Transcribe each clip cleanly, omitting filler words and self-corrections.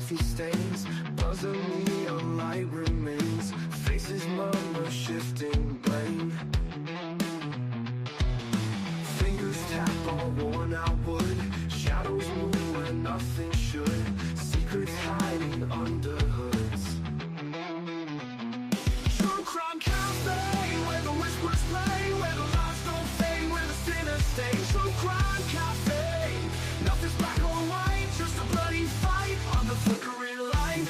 coffee stains, buzz of neon light remains. Faces murmur, shifting blame. Fingers tap on worn out wood. Shadows move where nothing should. Secrets hiding under hoods. True crime cafe, where the whispers play, where the lies don't fade, where the sinners stay. True crime cafe, nothing's black or white, just a bloody fight on the flickering light.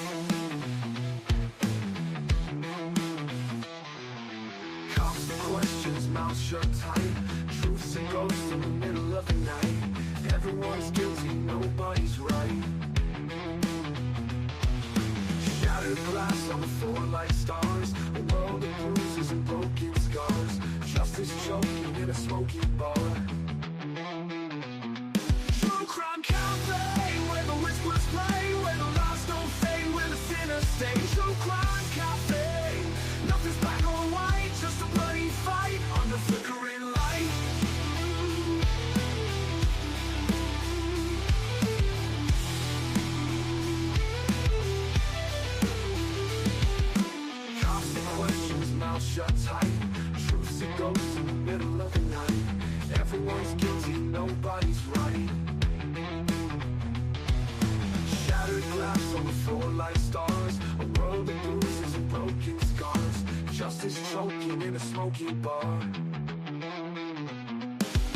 Cops and questions, mouths shut tight. Truths and ghosts in the middle of the night. Everyone's guilty, nobody's right. Shattered glass on the floor like stars. A world of bruises and broken scars. Justice choking in a smoky bar. True crime cafe, where the whispers play, where the lies don't fade, where the sinners stay. True crime cafe, nothing's black or white, just a bloody fight on the flickering light. Cops and questions, mouths shut tight. Truths and ghosts in the middle of the night. Everyone's guilty, nobody's right. Shattered glass on the floor like stars. A world of bruises and broken scars. Justice choking in a smoky bar.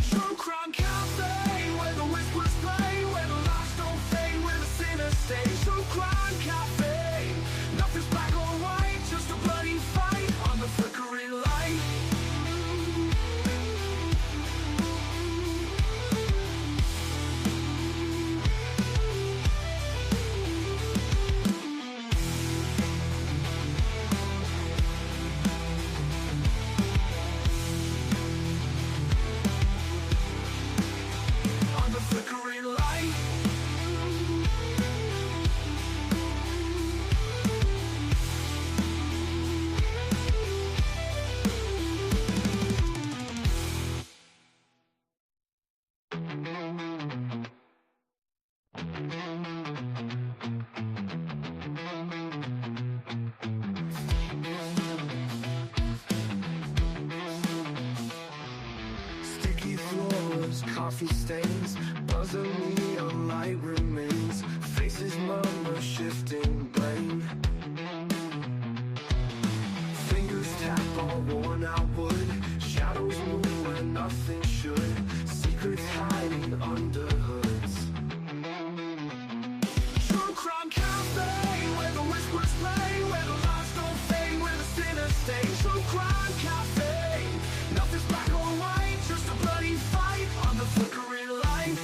True crime cafe, where the whispers play, where the lies don't fade, where the sinners stay. True crime cafe, nothing's black or white, just a bloody fight on the flickering light. On the flickering light. Sticky floors, coffee stains, buzz of neon light remains. Faces murmur, shifting blame. Fingers tap on worn out wood. Shadows move where nothing should. Secrets hiding under hoods. True crime cafe, where the whispers play, where the lies don't fade, where the sinners stay. True crime cafe, nothing's black or white, just a bloody fight on the flickering light.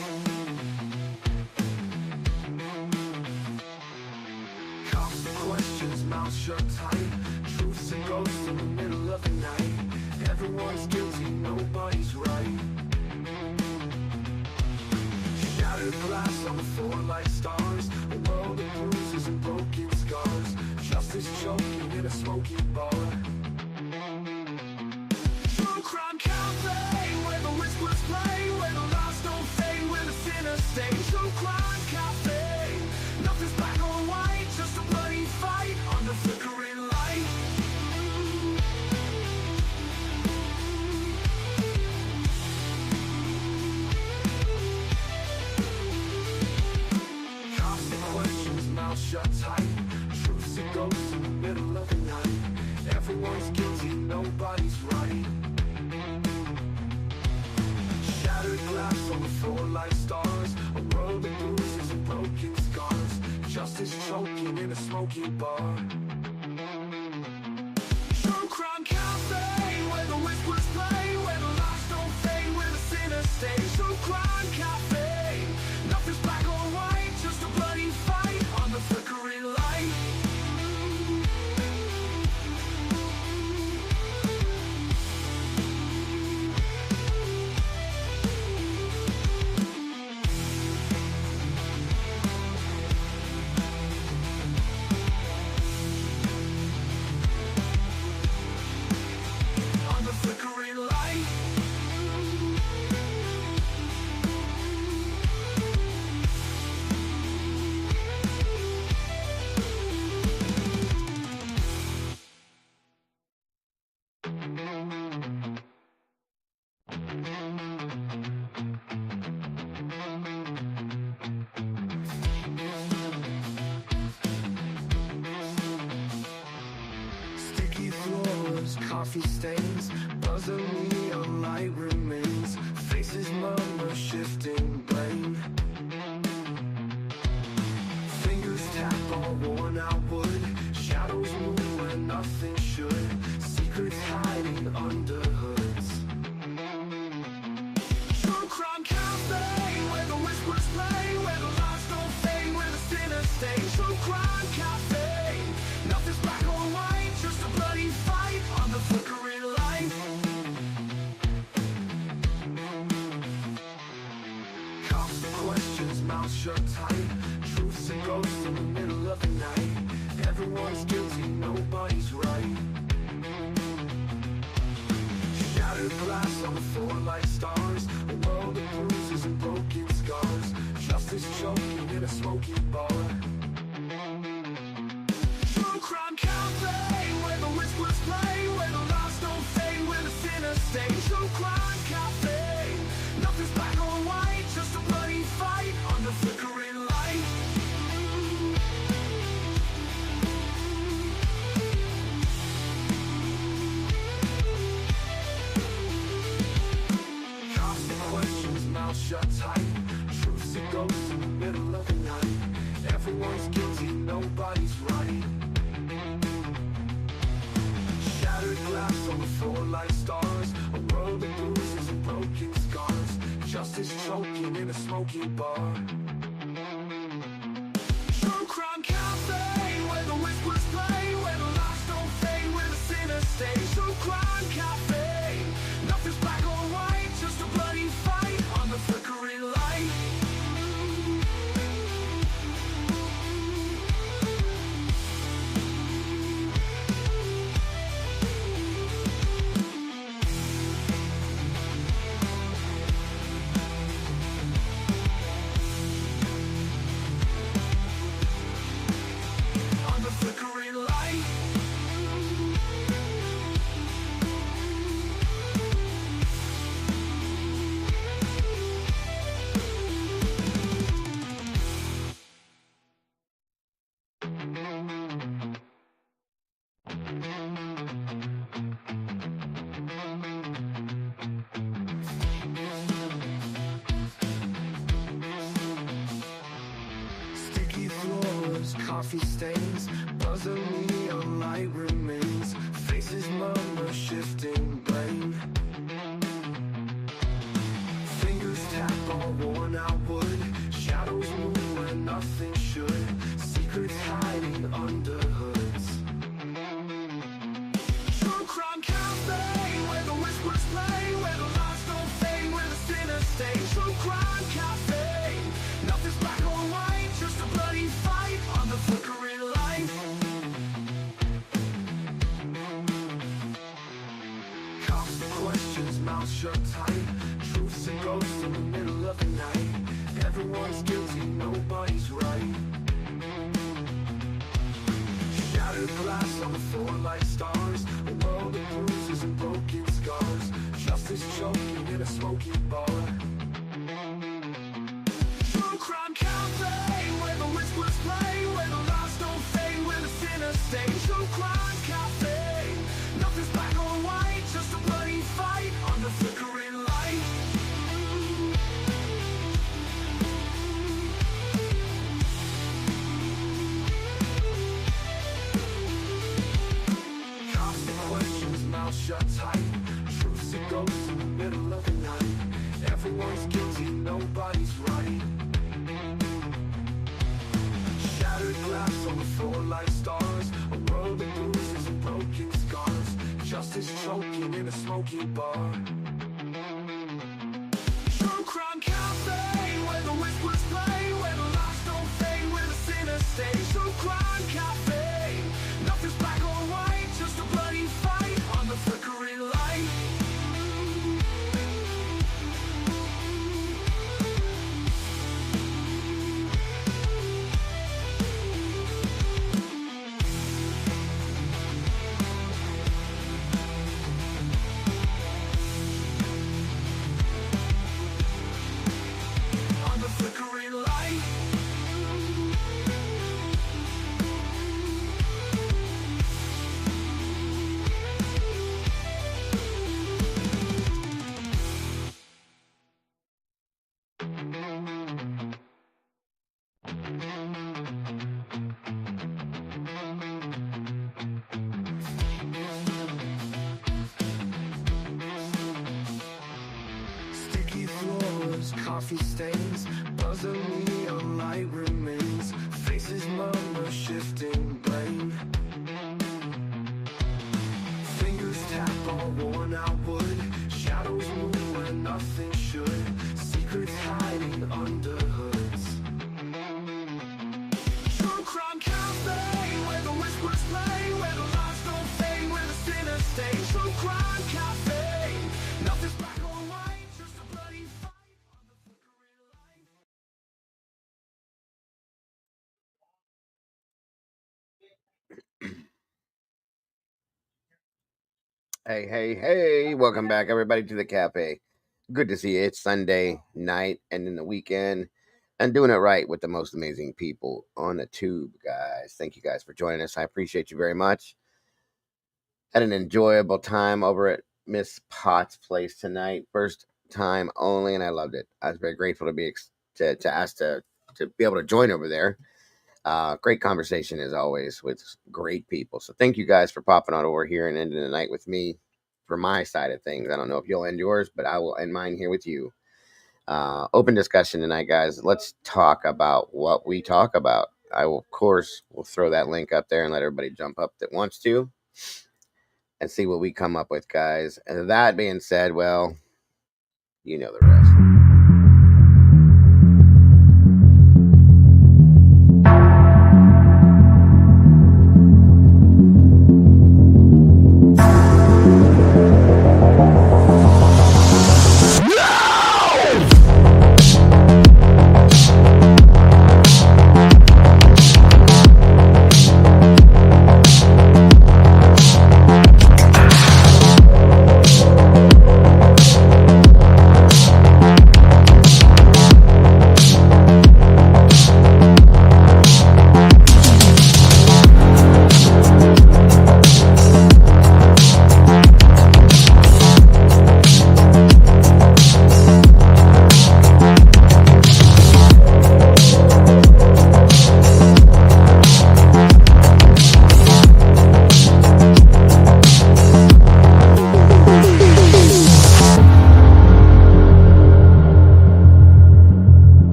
Cops and questions, mouths shut tight. Truths and ghosts in the middle of the night. Everyone's guilty, nobody's right. Shattered glass on the floor like stars. A world of bruises and broken scars. Justice choking in a smoky bar. True crime cafe, where the whispers play, where the lies don't fade, where the sinners stay. True crime cafe, nothing's black or white, just a bloody fight on the flickering light. Cops and questions, mouths shut tight. Truths and ghosts in the middle of the night. Sticky floors, coffee stains, buzzer neon light remains. Faces murmur, shifting blame. Fingers tap on worn out wood. Shadows move where nothing should. Secrets hiding under hoods. True crime cafe, where the whispers play, where the lies don't fade, where the sinners stay. True crime cafe, nothing's black or white, just a bloody fight on the flickering light. Cops and questions, mouths shut tight. Truths and ghosts in the middle of the night. Everyone's guilty, nobody's right. Shattered glass on the floor like stars. A world of bruises and broken scars. Justice choking in a smoky bar. True crime cafe, where the whispers play, where the lies don't fade, where the sinners stay. True crime cafe, nothing's black or white, just a bloody fight on the flickering light. Cops and questions, mouths shut tight. Truths and ghosts in the middle of the night. Everyone's guilty, nobody's right. Shattered glass on the floor like stars. A world of bruises and broken scars. Justice choking in a smoky bar. True crime cafe, where the whispers play, where the lies don't fade, where the sinners stay. True crime cafe, nothing's black or white, just a bloody fight on the flickering light. On the flickering light. Sticky floors, coffee stains, buzzer neon light remains. Faces murmur, shifting blame. Fingers tap on worn out wood. Shadows move where nothing should. Secrets hiding under hoods. True crime cafe, where the whispers play, where the lies don't fade, where the sinners stay. True crime cafe, nothing's black or white, just a bloody fight on the flickering light. Cops and questions, mouths shut tight. Truths and ghosts in the middle of the night. Everyone's guilty, nobody's right. Shattered glass on the floor like stars. A world of bruises and broken scars. Justice choking in a smoky bar. True crime cafe, where the whispers play, where the lies don't fade, where the sinners stay. True crime cafe, nothing's black or white, just a bloody fight on the flickering light. Cops and questions, mouths shut tight. Truths and ghosts in the middle of the night. Everyone's guilty, nobody's right. Shattered glass on the floor like stars. A world of bruises and broken scars. Justice choking in a smoky bar. True crime cafe, where the whispers play, where the lies don't fade, where the sinners stay. True crime cafe, nothing's black or white, just a bloody fight on the flickering light. coffee stains, buzzing neon light remains. Faces murmur, shifting blame. Fingers tap on worn out wood. Shadows move where nothing should. Secrets hiding under hoods. True crime cafe, where the whispers play, where the lies don't fade, where the sinners stay. True crime cafe, nothing's black or white, just a bloody fight on the flickering light. Hey, hey, hey, welcome back, everybody, to the cafe. Good to see you. It's Sunday night and in the weekend and doing it right with the most amazing people on the tube, guys. Thank you guys for joining us. I appreciate you very much. Had an enjoyable time over at Miss Potts' place tonight. First time only, and I loved it. I was very grateful to be to ask to be able to join over there. Great conversation as always with great people. So thank you guys for popping on over here and ending the night with me for my side of things. I don't know if you'll end yours, but I will end mine here with you. Open discussion tonight, guys. Let's talk about what we talk about. I will, of course, will throw that link up there and let everybody jump up that wants to and see what we come up with, guys. And that being said, well, you know the rest.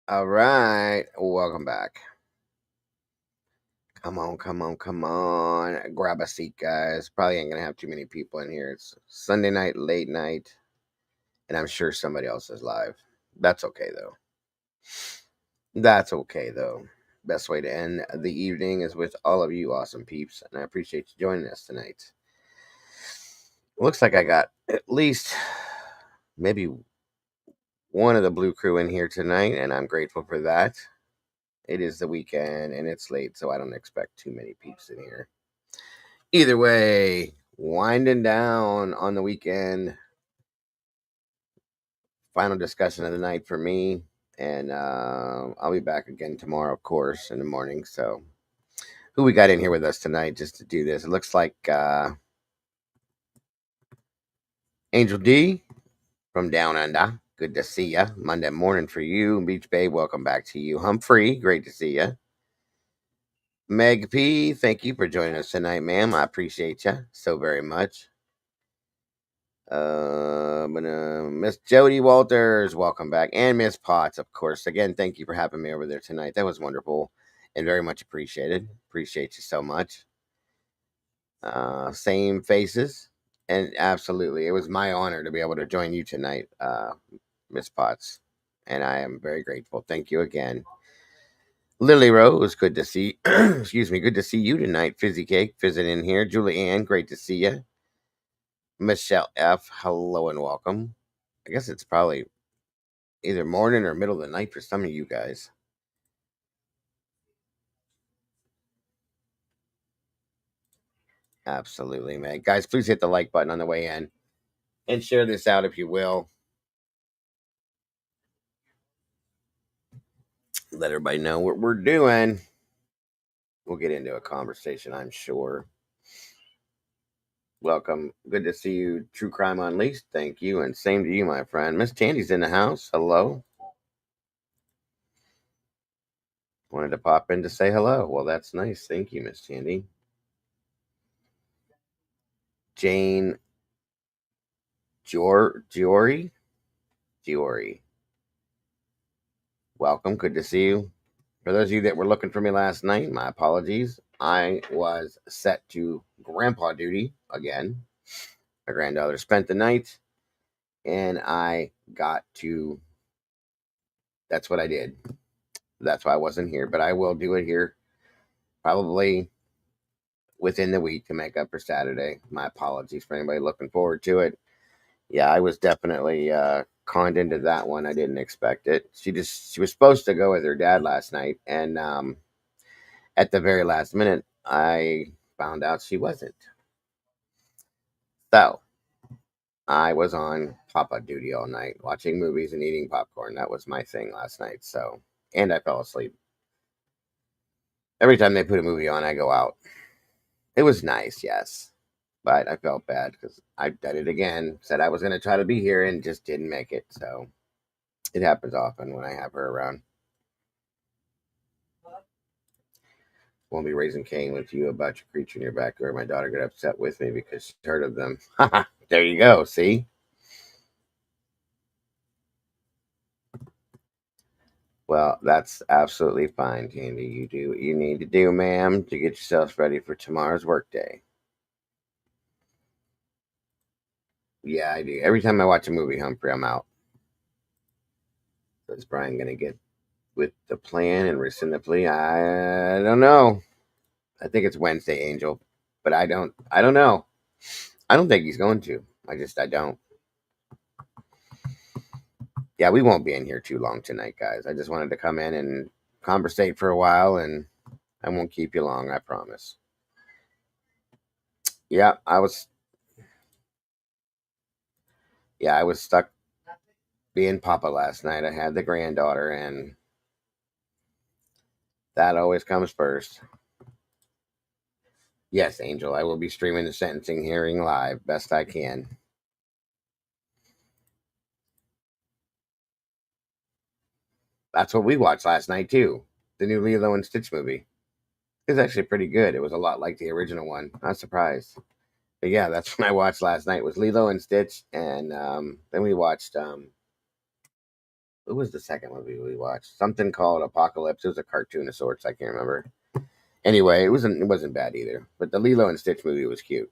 All right, welcome back. Come on, come on, come on. Grab a seat, guys. Probably ain't gonna have too many people in here. It's Sunday night, late night, and I'm sure somebody else is live. That's okay though. That's okay though. Best way to end the evening is with all of you awesome peeps, and I appreciate you joining us tonight. Looks like I got at least maybe one of the Blue Crew in here tonight, and I'm grateful for that. It is the weekend and it's late, so I don't expect too many peeps in here. Either way, winding down on the weekend. Final discussion of the night for me. And I'll be back again tomorrow, of course, in the morning. So, who we got in here with us tonight just to do this? It looks like Angel D from Down Under. Good to see ya. Monday morning for you. Beach Bay, welcome back to you. Humphrey, great to see ya. Meg P, thank you for joining us tonight, ma'am. I appreciate you so very much. Miss Jody Walters, welcome back, and Miss Potts, of course. Again, thank you for having me over there tonight. That was wonderful and very much appreciated. Appreciate you so much. Same faces, and absolutely, it was my honor to be able to join you tonight, Miss Potts, and I am very grateful. Thank you again. Lily Rose, good to see. Excuse me, good to see you tonight. Fizzy Cake visiting here. Julie Ann, great to see you. Michelle F, hello and welcome. I guess it's probably either morning or middle of the night for some of you guys. Absolutely, man. Guys, please hit the like button on the way in and share this out if you will. Let everybody know what we're doing. We'll get into a conversation, I'm sure. Welcome. Good to see you, True Crime Unleashed. Thank you, and same to you, my friend. Miss Tandy's in the house. Hello. Wanted to pop in to say hello. Well, that's nice. Thank you, Miss Tandy. Jane Giori. Giori. Welcome. Good to see you. For those of you that were looking for me last night, my apologies. I was set to grandpa duty again. My granddaughter spent the night, and I got to. That's what I did. That's why I wasn't here, but I will do it here probably within the week to make up for Saturday. My apologies for anybody looking forward to it. Yeah, I was definitely conned into that one. I didn't expect it. She was supposed to go with her dad last night, and at the very last minute, I found out she wasn't. So I was on pop-up duty all night, watching movies and eating popcorn. That was my thing last night. So, and I fell asleep. Every time they put a movie on, I go out. It was nice, yes, but I felt bad because I did it again. Said I was going to try to be here and just didn't make it. So it happens often when I have her around. Won't be raising Cain with you about your creature in your backyard. My daughter got upset with me because she heard of them. There you go. See? Well, that's absolutely fine, Candy. You do what you need to do, ma'am, to get yourself ready for tomorrow's workday. Yeah, I do. Every time I watch a movie, Humphrey, I'm out. So is Brian going to get with the plan and rescind the plea? I don't know. I think it's Wednesday, Angel, but I don't know. I don't think he's going to. I don't. Yeah, we won't be in here too long tonight, guys. I just wanted to come in and conversate for a while, and I won't keep you long, I promise. Yeah, I was stuck being Papa last night. I had the granddaughter, and that always comes first. Yes, Angel, I will be streaming the sentencing hearing live best I can. That's what we watched last night too. The new Lilo and Stitch movie. It was actually pretty good. It was a lot like the original one. I was surprised. But yeah, that's what I watched last night was Lilo and Stitch, and then we watched what was the second movie we watched? Something called Apocalypse. It was a cartoon of sorts. I can't remember. Anyway, it wasn't bad either. But the Lilo and Stitch movie was cute.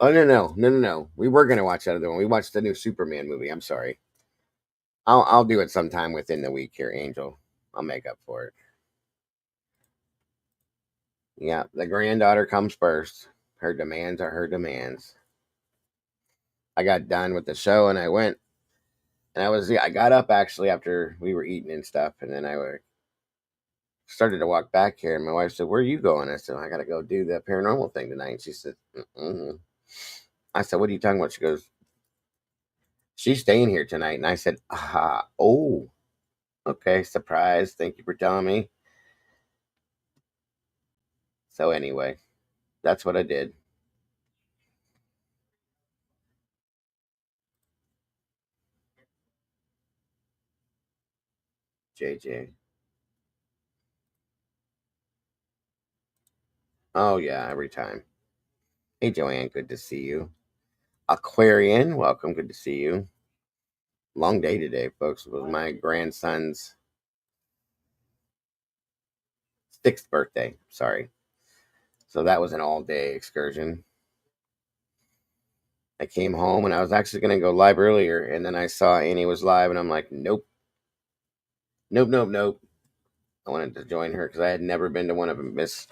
Oh no! We were gonna watch that other one. We watched the new Superman movie. I'm sorry. I'll do it sometime within the week here, Angel. I'll make up for it. Yeah, the granddaughter comes first. Her demands are her demands. I got done with the show and I went and I got up actually after we were eating and stuff, and then started to walk back here, and my wife said, "Where are you going?" I said, "I got to go do the paranormal thing tonight." And she said, mm I said, "What are you talking about?" She goes, "She's staying here tonight." And I said, "Ah, oh, okay, surprise. Thank you for telling me." So anyway, that's what I did. JJ. Oh yeah, every time. Hey Joanne, good to see you. Aquarian, welcome. Good to see you. Long day today, folks. It was my grandson's sixth birthday. Sorry. So that was an all day excursion. I came home and I was actually going to go live earlier, and then I saw Annie was live, and I'm like, nope, nope, nope, nope. I wanted to join her because I had never been to one of Miss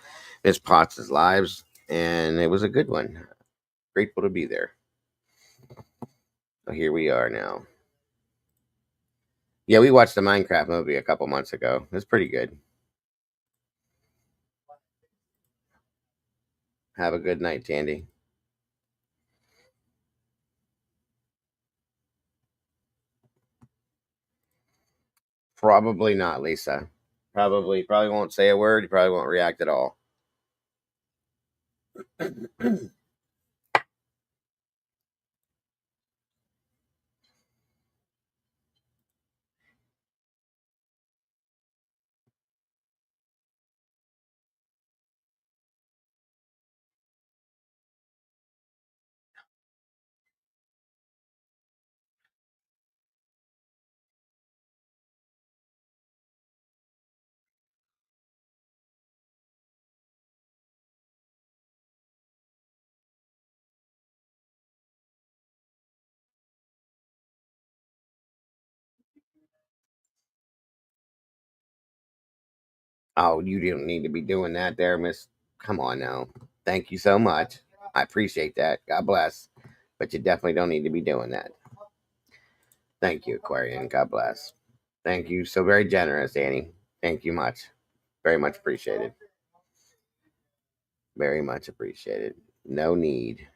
Potts's lives, and it was a good one. Grateful to be there. So here we are now. Yeah, we watched the Minecraft movie a couple months ago. It's pretty good. Have a good night, Tandy. Probably not, Lisa. Probably won't say a word. You probably won't react at all. Oh, you didn't need to be doing that there, Miss. Come on now. Thank you so much. I appreciate that. God bless. But you definitely don't need to be doing that. Thank you, Aquarian. God bless. Thank you. So very generous, Annie. Thank you much. Very much appreciated. Very much appreciated. No need.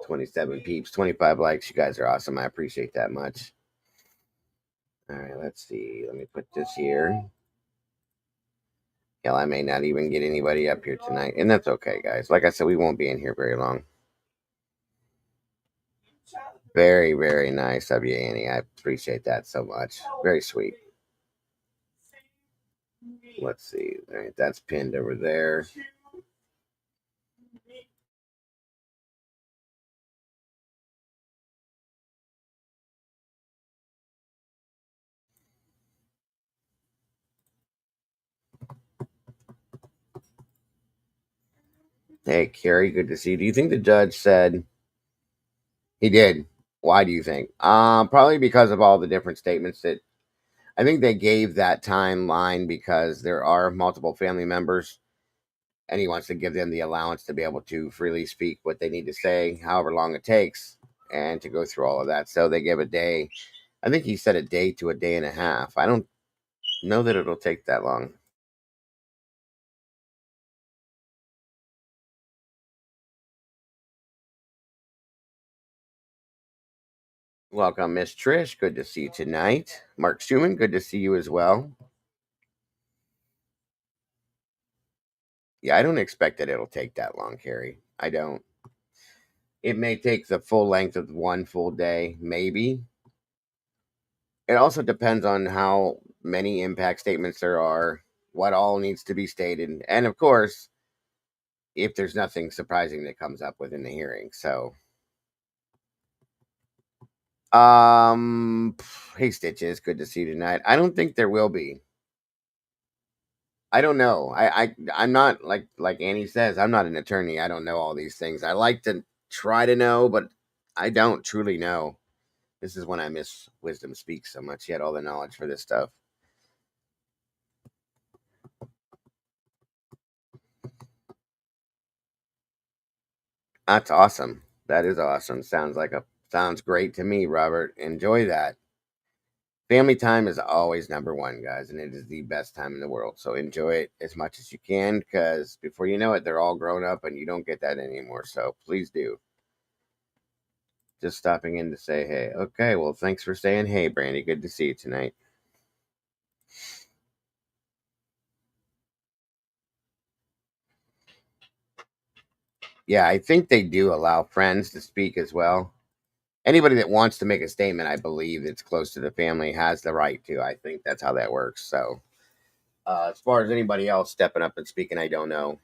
27 peeps, 25 likes. You guys are awesome. I appreciate that much. All right, let's see. Let me put this here. Hell, I may not even get anybody up here tonight. And that's okay, guys. Like I said, we won't be in here very long. Very, very nice of you, Annie. I appreciate that so much. Very sweet. Let's see. All right, that's pinned over there. Hey, Carrie, good to see you. Do you think the judge said he did? Why do you think? Probably because of all the different statements that I think they gave that timeline because there are multiple family members and he wants to give them the allowance to be able to freely speak what they need to say, however long it takes, and to go through all of that. So they give a day. I think he said a day to a day and a half. I don't know that it'll take that long. Welcome, Miss Trish. Good to see you tonight. Mark Schumann, good to see you as well. Yeah, I don't expect that it'll take that long, Carrie. I don't. It may take the full length of one full day, maybe. It also depends on how many impact statements there are, what all needs to be stated, and of course, if there's nothing surprising that comes up within the hearing. So, hey Stitches, good to see you tonight. I don't think there will be. I don't know. I'm not like Annie says. I'm not an attorney. I don't know all these things. I like to try to know, but I don't truly know. This is when I miss Wisdom Speaks so much. She had all the knowledge for this stuff. That's awesome. That is awesome. Sounds great to me, Robert. Enjoy that. Family time is always number one, guys, and it is the best time in the world. So enjoy it as much as you can because before you know it, they're all grown up and you don't get that anymore. So please do. Just stopping in to say hey. Okay, well, thanks for saying hey, Brandy. Good to see you tonight. Yeah, I think they do allow friends to speak as well. Anybody that wants to make a statement, I believe that's close to the family has the right to. I think that's how that works. So, as far as anybody else stepping up and speaking, I don't know.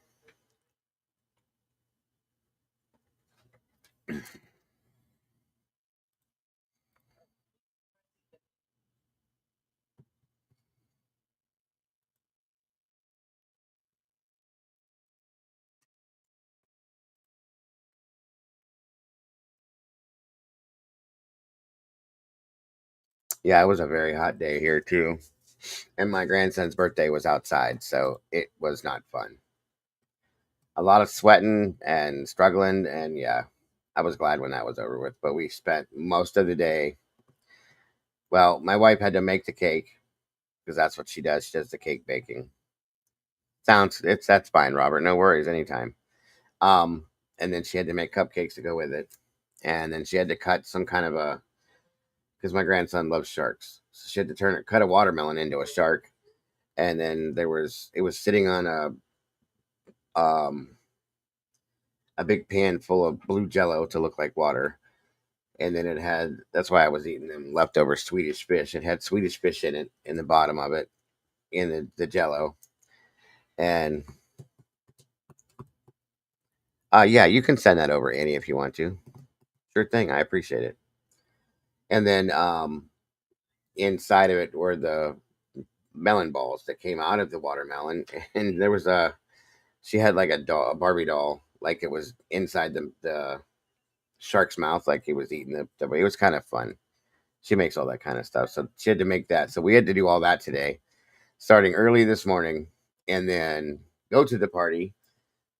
Yeah, it was a very hot day here too, and my grandson's birthday was outside, so it was not fun. A lot of sweating and struggling, and yeah, I was glad when that was over with. But we spent most of the day. Well, my wife had to make the cake because that's what she does. She does the cake baking. Sounds it's that's fine, Robert. No worries, anytime. Um, and then she had to make cupcakes to go with it, and then she had to cut some kind of a because my grandson loves sharks. So she had to cut a watermelon into a shark, and then it was sitting on um a big pan full of blue jello to look like water. And then it had that's why I was eating them leftover Swedish fish. It had Swedish fish in it in the bottom of it in the jello. And yeah, you can send that over, Annie, if you want to. Sure thing. I appreciate it. And then inside of it were the melon balls that came out of the watermelon, and there was a she had like a Barbie doll, like it was inside the shark's mouth, like he was eating it was kind of fun. She makes all that kind of stuff, so she had to make that. So we had to do all that today, starting early this morning, and then go to the party,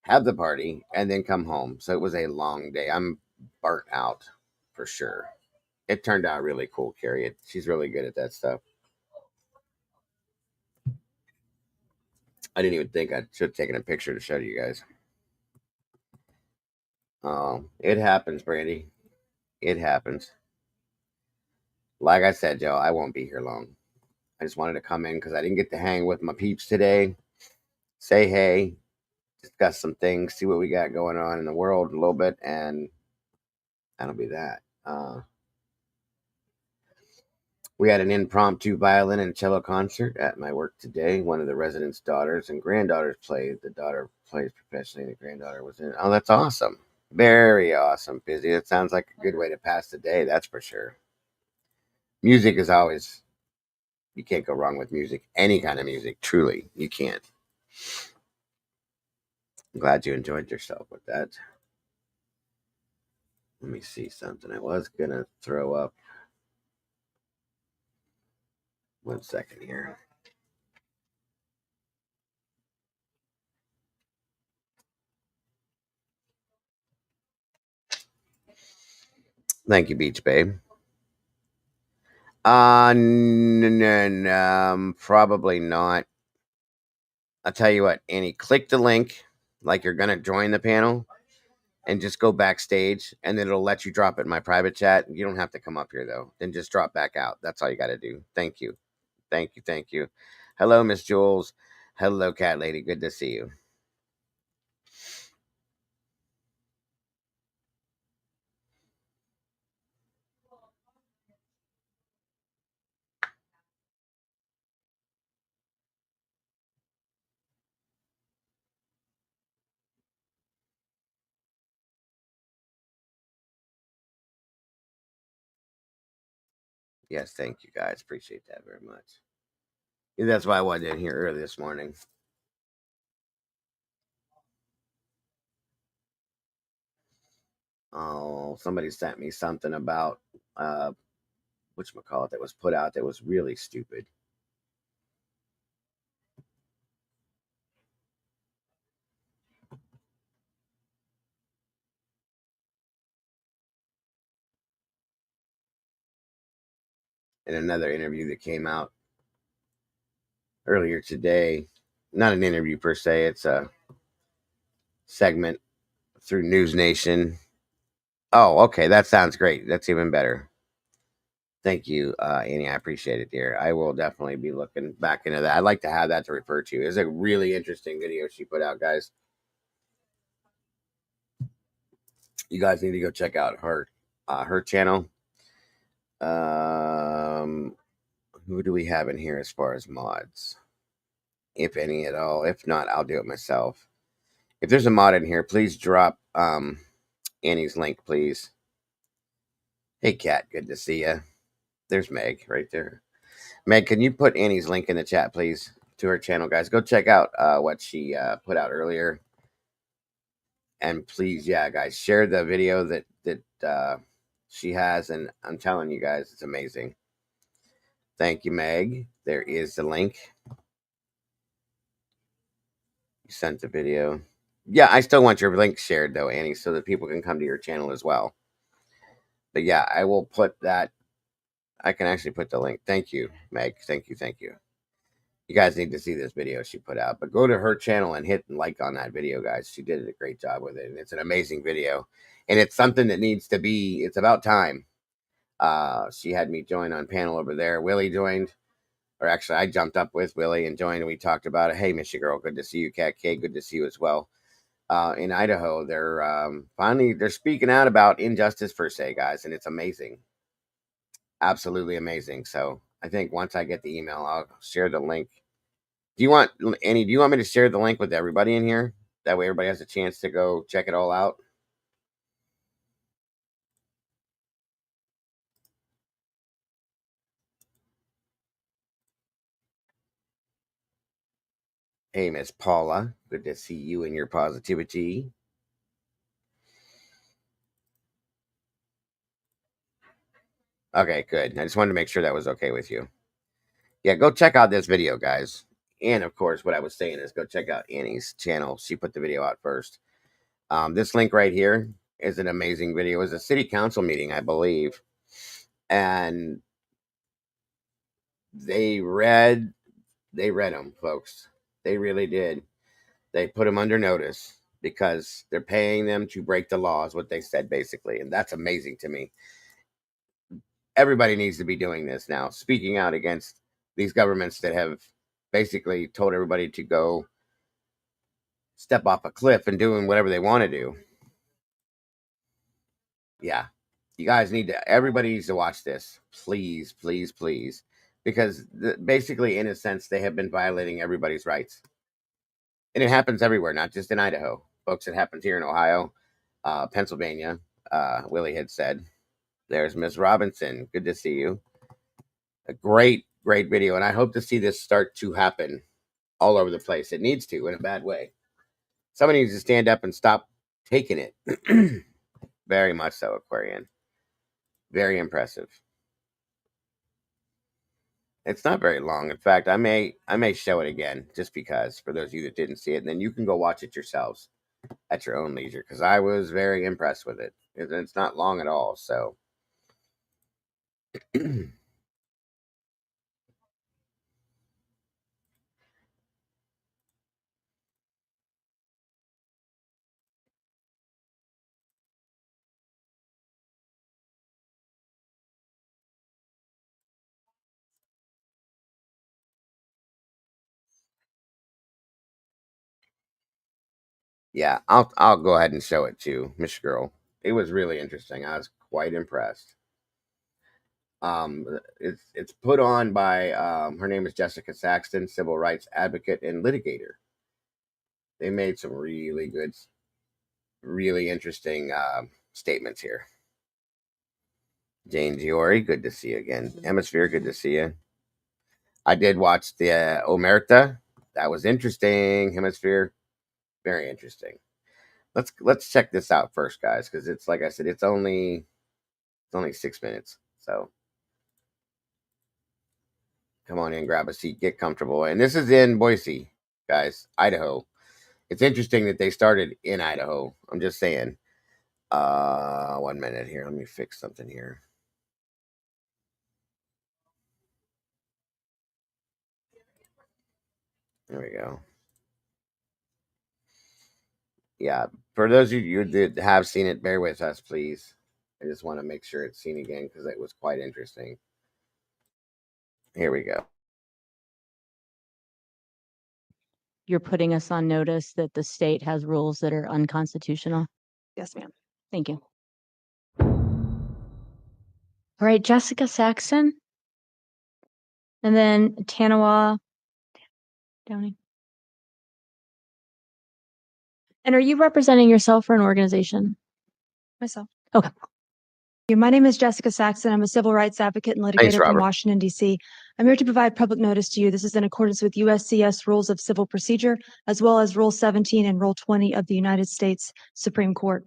have the party, and then come home. So it was a long day. I'm burnt out for sure. It turned out really cool, Carrie. She's really good at that stuff. I didn't even think I should have taken a picture to show you guys. It happens, Brandy. It happens. Like I said, Joe, I won't be here long. I just wanted to come in because I didn't get to hang with my peeps today. Say hey, discuss some things, see what we got going on in the world a little bit, and that'll be that. We had an impromptu violin and cello concert at my work today. One of the residents' daughters and granddaughters played. The daughter plays professionally, and the granddaughter was in. Oh, that's awesome. Very awesome, Busy. That sounds like a good way to pass the day, that's for sure. Music is always, you can't go wrong with music. Any kind of music, truly, you can't. I'm glad you enjoyed yourself with that. Let me see something. I was going to throw up. 1 second here. Thank you, Beach Babe. Probably not. I'll tell you what, Annie, click the link like you're gonna join the panel and just go backstage and then it'll let you drop it in my private chat. You don't have to come up here though. Then just drop back out. That's all you gotta do. Thank you. Thank you. Thank you. Hello, Miss Jules. Hello, Cat Lady. Good to see you. Yes, thank you guys. Appreciate that very much. Yeah, that's why I wasn't in here early this morning. Oh, somebody sent me something about whatchamacallit that was put out that was really stupid. In another interview that came out earlier today. Not an interview per se, it's a segment through NewsNation. Oh, okay, that sounds great. That's even better. Thank you, Annie. I appreciate it, dear. I will definitely be looking back into that. I'd like to have that to refer to. It's a really interesting video she put out, guys. You guys need to go check out her channel. Um, who do we have in here as far as mods? If any at all. If not, I'll do it myself. If there's a mod in here, please drop Annie's link, please. Hey, Kat, good to see you. There's Meg right there. Meg, can you put Annie's link in the chat, please, to her channel, guys? Go check out what she put out earlier, and please, yeah, guys, share the video that she has. And I'm telling you guys, it's amazing. Thank you, Meg. There is the link. You sent the video. Yeah, I still want your link shared though, Annie, so that people can come to your channel as well. But yeah, I will put that. I can actually put the link. Thank you, Meg. Thank you. Thank you. You guys need to see this video she put out. But go to her channel and hit like on that video, guys. She did a great job with it, and it's an amazing video. And it's something that needs to be. It's about time. She had me join on panel over there. Willie joined, or actually, I jumped up with Willie and joined, and we talked about it. Hey, Miss Girl, good to see you, Cat K. Good to see you as well. In Idaho, they're finally they're speaking out about injustice per se, guys, and it's amazing. Absolutely amazing. So I think once I get the email, I'll share the link. Do you want Annie? Do you want me to share the link with everybody in here? That way, everybody has a chance to go check it all out. Hey, Miss Paula, good to see you and your positivity. Okay, good. I just wanted to make sure that was okay with you. Yeah, go check out this video, guys. And of course, what I was saying is go check out Annie's channel. She put the video out first. This link right here is an amazing video. It was a city council meeting, I believe, and they read them, folks. They really did. They put them under notice because they're paying them to break the law, is what they said basically, and that's amazing to me. Everybody needs to be doing this now, speaking out against these governments that have basically told everybody to go step off a cliff and doing whatever they want to do. Yeah, you guys need to. Everybody needs to watch this, please, please, please, because basically, in a sense, they have been violating everybody's rights, and it happens everywhere, not just in Idaho, folks. It happens here in Ohio, Pennsylvania. Willie had said, "There's Miss Robinson. Good to see you. A great, great video, and I hope to see this start to happen all over the place. It needs to, in a bad way. Somebody needs to stand up and stop taking it." Very much so, Aquarian. Very impressive. It's not very long. In fact, I may show it again just because for those of you that didn't see it, and then you can go watch it yourselves at your own leisure because I was very impressed with it. It's not long at all, so yeah, I'll go ahead and show it to Miss Girl. It was really interesting. I was quite impressed. It's put on by her name is Jessica Saxton, civil rights advocate and litigator. They made some really good, really interesting statements here. Jane Giori, good to see you again. Hemisphere, good to see you. I did watch the Omerta. That was interesting. Hemisphere, very interesting. Let's check this out first, guys, because it's like I said, it's only 6 minutes. So come on in, grab a seat, get comfortable. And this is in Boise, guys, Idaho. It's interesting that they started in Idaho. I'm just saying. 1 minute here. Let me fix something here. There we go. Yeah, for those of you that have seen it, bear with us, please. I just want to make sure it's seen again because it was quite interesting. Here we go. You're putting us on notice that the state has rules that are unconstitutional? Yes, ma'am. Thank you. All right, Jessica Saxon. And then Tanawa Downey. And are you representing yourself or an organization? Myself. Okay. My name is Jessica Saxon. I'm a civil rights advocate and Thanks, litigator from Robert. Washington, D.C. I'm here to provide public notice to you. This is in accordance with USCS Rules of Civil Procedure, as well as Rule 17 and Rule 20 of the United States Supreme Court.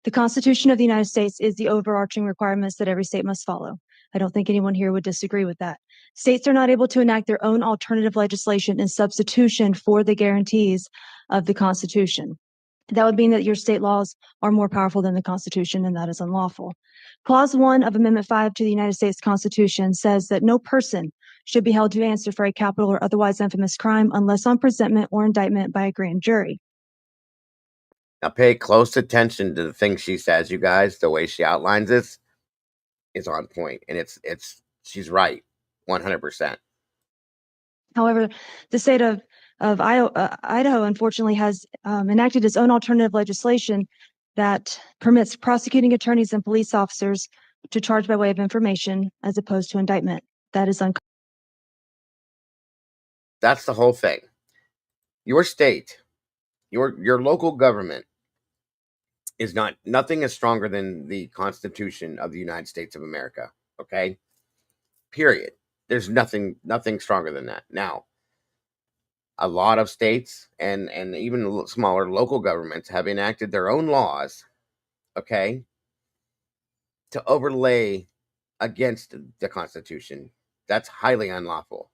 The Constitution of the United States is the overarching requirements that every state must follow. I don't think anyone here would disagree with that. States are not able to enact their own alternative legislation in substitution for the guarantees of the Constitution. That would mean that your state laws are more powerful than the Constitution, and that is unlawful. Clause 1 of Amendment 5 to the United States Constitution says that no person should be held to answer for a capital or otherwise infamous crime unless on presentment or indictment by a grand jury. Now pay close attention to the things she says, you guys. The way she outlines this is on point, and it's she's right, 100%. However, the state of Idaho, unfortunately, has enacted its own alternative legislation that permits prosecuting attorneys and police officers to charge by way of information as opposed to indictment. That is That's the whole thing. Your state, your local government is nothing is stronger than the Constitution of the United States of America. Okay, period. There's nothing stronger than that. Now, a lot of states and even smaller local governments have enacted their own laws, okay, to overlay against the Constitution. That's highly unlawful.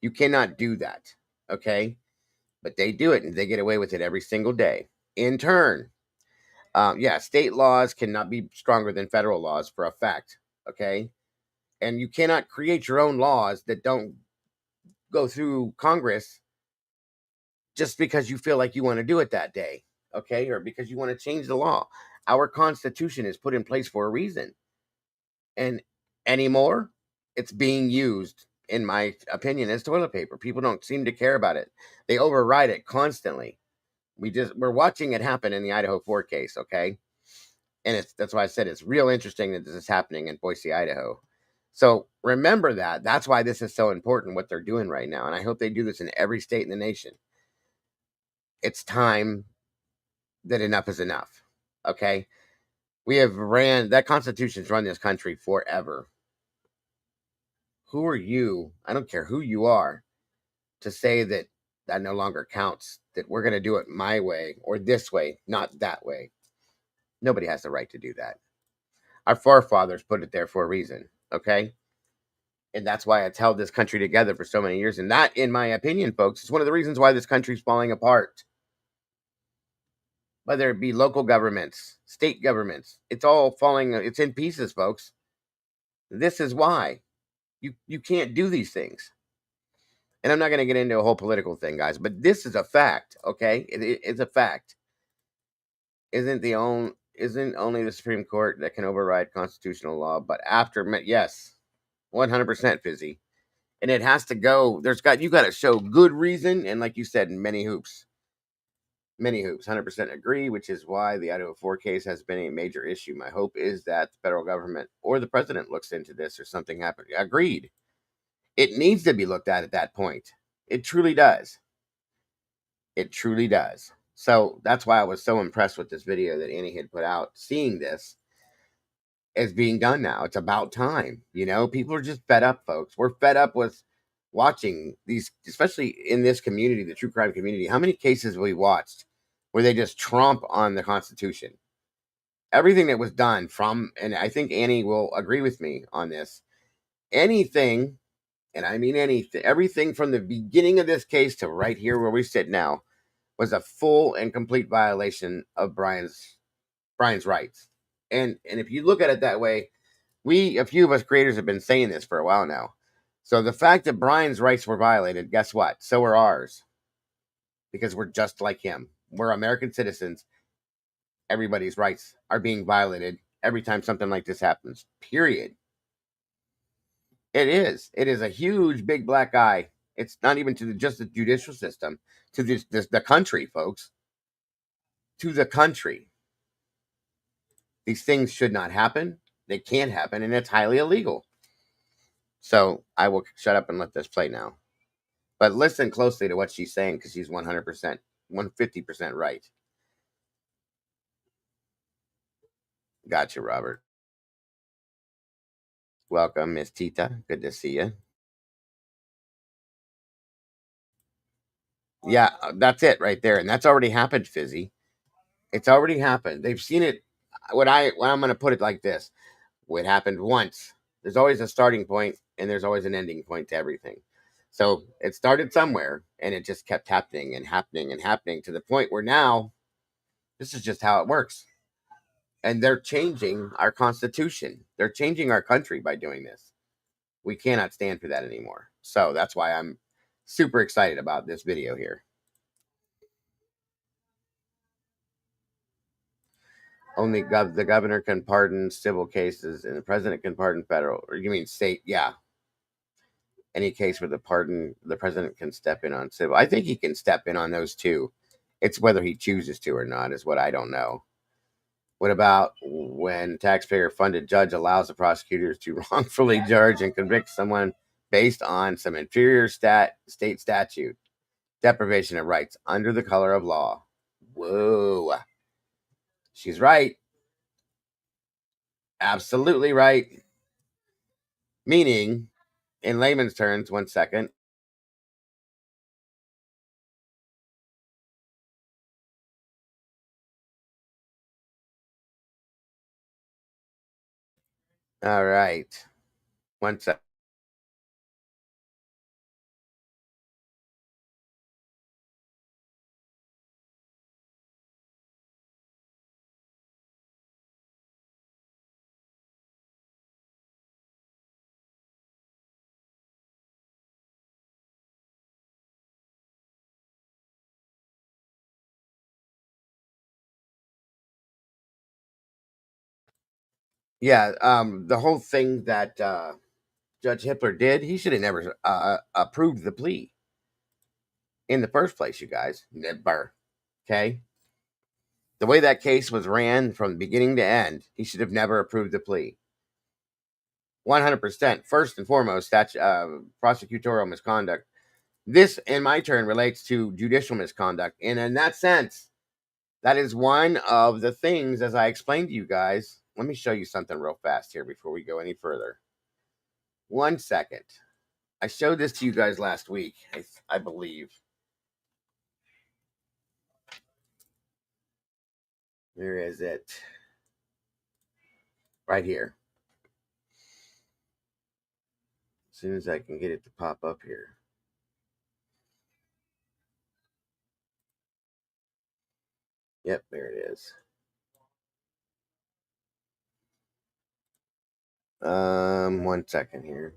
You cannot do that. Okay, but they do it and they get away with it every single day. In turn, yeah, state laws cannot be stronger than federal laws for a fact. Okay, and you cannot create your own laws that don't go through Congress just because you feel like you want to do it that day. Okay, or because you want to change the law. Our Constitution is put in place for a reason, and anymore, it's being used, in my opinion, as toilet paper. People don't seem to care about it. They override it constantly. We're watching it happen in the Idaho 4 case, okay? And that's why I said it's real interesting that this is happening in Boise, Idaho. So remember that. That's why this is so important, what they're doing right now. And I hope they do this in every state in the nation. It's time that enough is enough. Okay? We have ran that Constitution's run this country forever. Who are you? I don't care who you are to say that that no longer counts, that we're going to do it my way or this way, not that way. Nobody has the right to do that. Our forefathers put it there for a reason, okay? And that's why it's held this country together for so many years. And that, in my opinion, folks, is one of the reasons why this country's falling apart. Whether it be local governments, state governments, it's all falling, it's in pieces, folks. This is why. You can't do these things. And I'm not going to get into a whole political thing, guys, but this is a fact, okay? It's a fact. Isn't only the Supreme Court that can override constitutional law, but after, yes, 100% Fizzy. And it has to go. You got to show good reason, and like you said, many hoops. 100% agree, which is why the Idaho 4 case has been a major issue. My hope is that the federal government or the president looks into this or something happens. Agreed. It needs to be looked at that point. It truly does. It truly does. So that's why I was so impressed with this video that Annie had put out. Seeing this is being done now. It's about time. People are just fed up, folks. We're fed up with watching these, especially in this community, the true crime community. How many cases have we watched where they just tromp on the Constitution? Everything that was done and I think Annie will agree with me on this, anything, and I mean anything, everything from the beginning of this case to right here where we sit now was a full and complete violation of Brian's rights. And if you look at it that way, a few of us creators have been saying this for a while now. So the fact that Brian's rights were violated, guess what? So are ours. Because we're just like him. We're American citizens. Everybody's rights are being violated every time something like this happens. Period. It is. It is a huge, big black eye. It's not even to just the judicial system, to the country, folks. To the country. These things should not happen. They can't happen, and it's highly illegal. So I will shut up and let this play now. But listen closely to what she's saying, because she's 100%, 150% right. Gotcha, Robert. Welcome, Miss Tita. Good to see you. Yeah, that's it right there. And that's already happened, Fizzy. It's already happened. They've seen it. I'm going to put it like this. It happened once. There's always a starting point and there's always an ending point to everything. So it started somewhere and it just kept happening and happening and happening to the point where now this is just how it works. And they're changing our Constitution. They're changing our country by doing this. We cannot stand for that anymore. So that's why I'm super excited about this video here. Only the governor can pardon civil cases and the president can pardon federal. Or you mean state? Yeah. Any case where the president can step in on civil. I think he can step in on those too. It's whether he chooses to or not is what I don't know. What about when taxpayer-funded judge allows the prosecutors to wrongfully judge and convict someone based on some inferior state statute? Deprivation of rights under the color of law. Whoa. She's right. Absolutely right. Meaning, in layman's terms, 1 second. All right. 1 second. Yeah, the whole thing that Judge Hippler did, he should have never approved the plea in the first place, you guys. Never. Okay? The way that case was ran from beginning to end, he should have never approved the plea. 100%. First and foremost, that's prosecutorial misconduct. This, in my turn, relates to judicial misconduct. And in that sense, that is one of the things, as I explained to you guys. Let me show you something real fast here before we go any further. 1 second. I showed this to you guys last week, I believe. Where is it? Right here. As soon as I can get it to pop up here. Yep, there it is. 1 second here.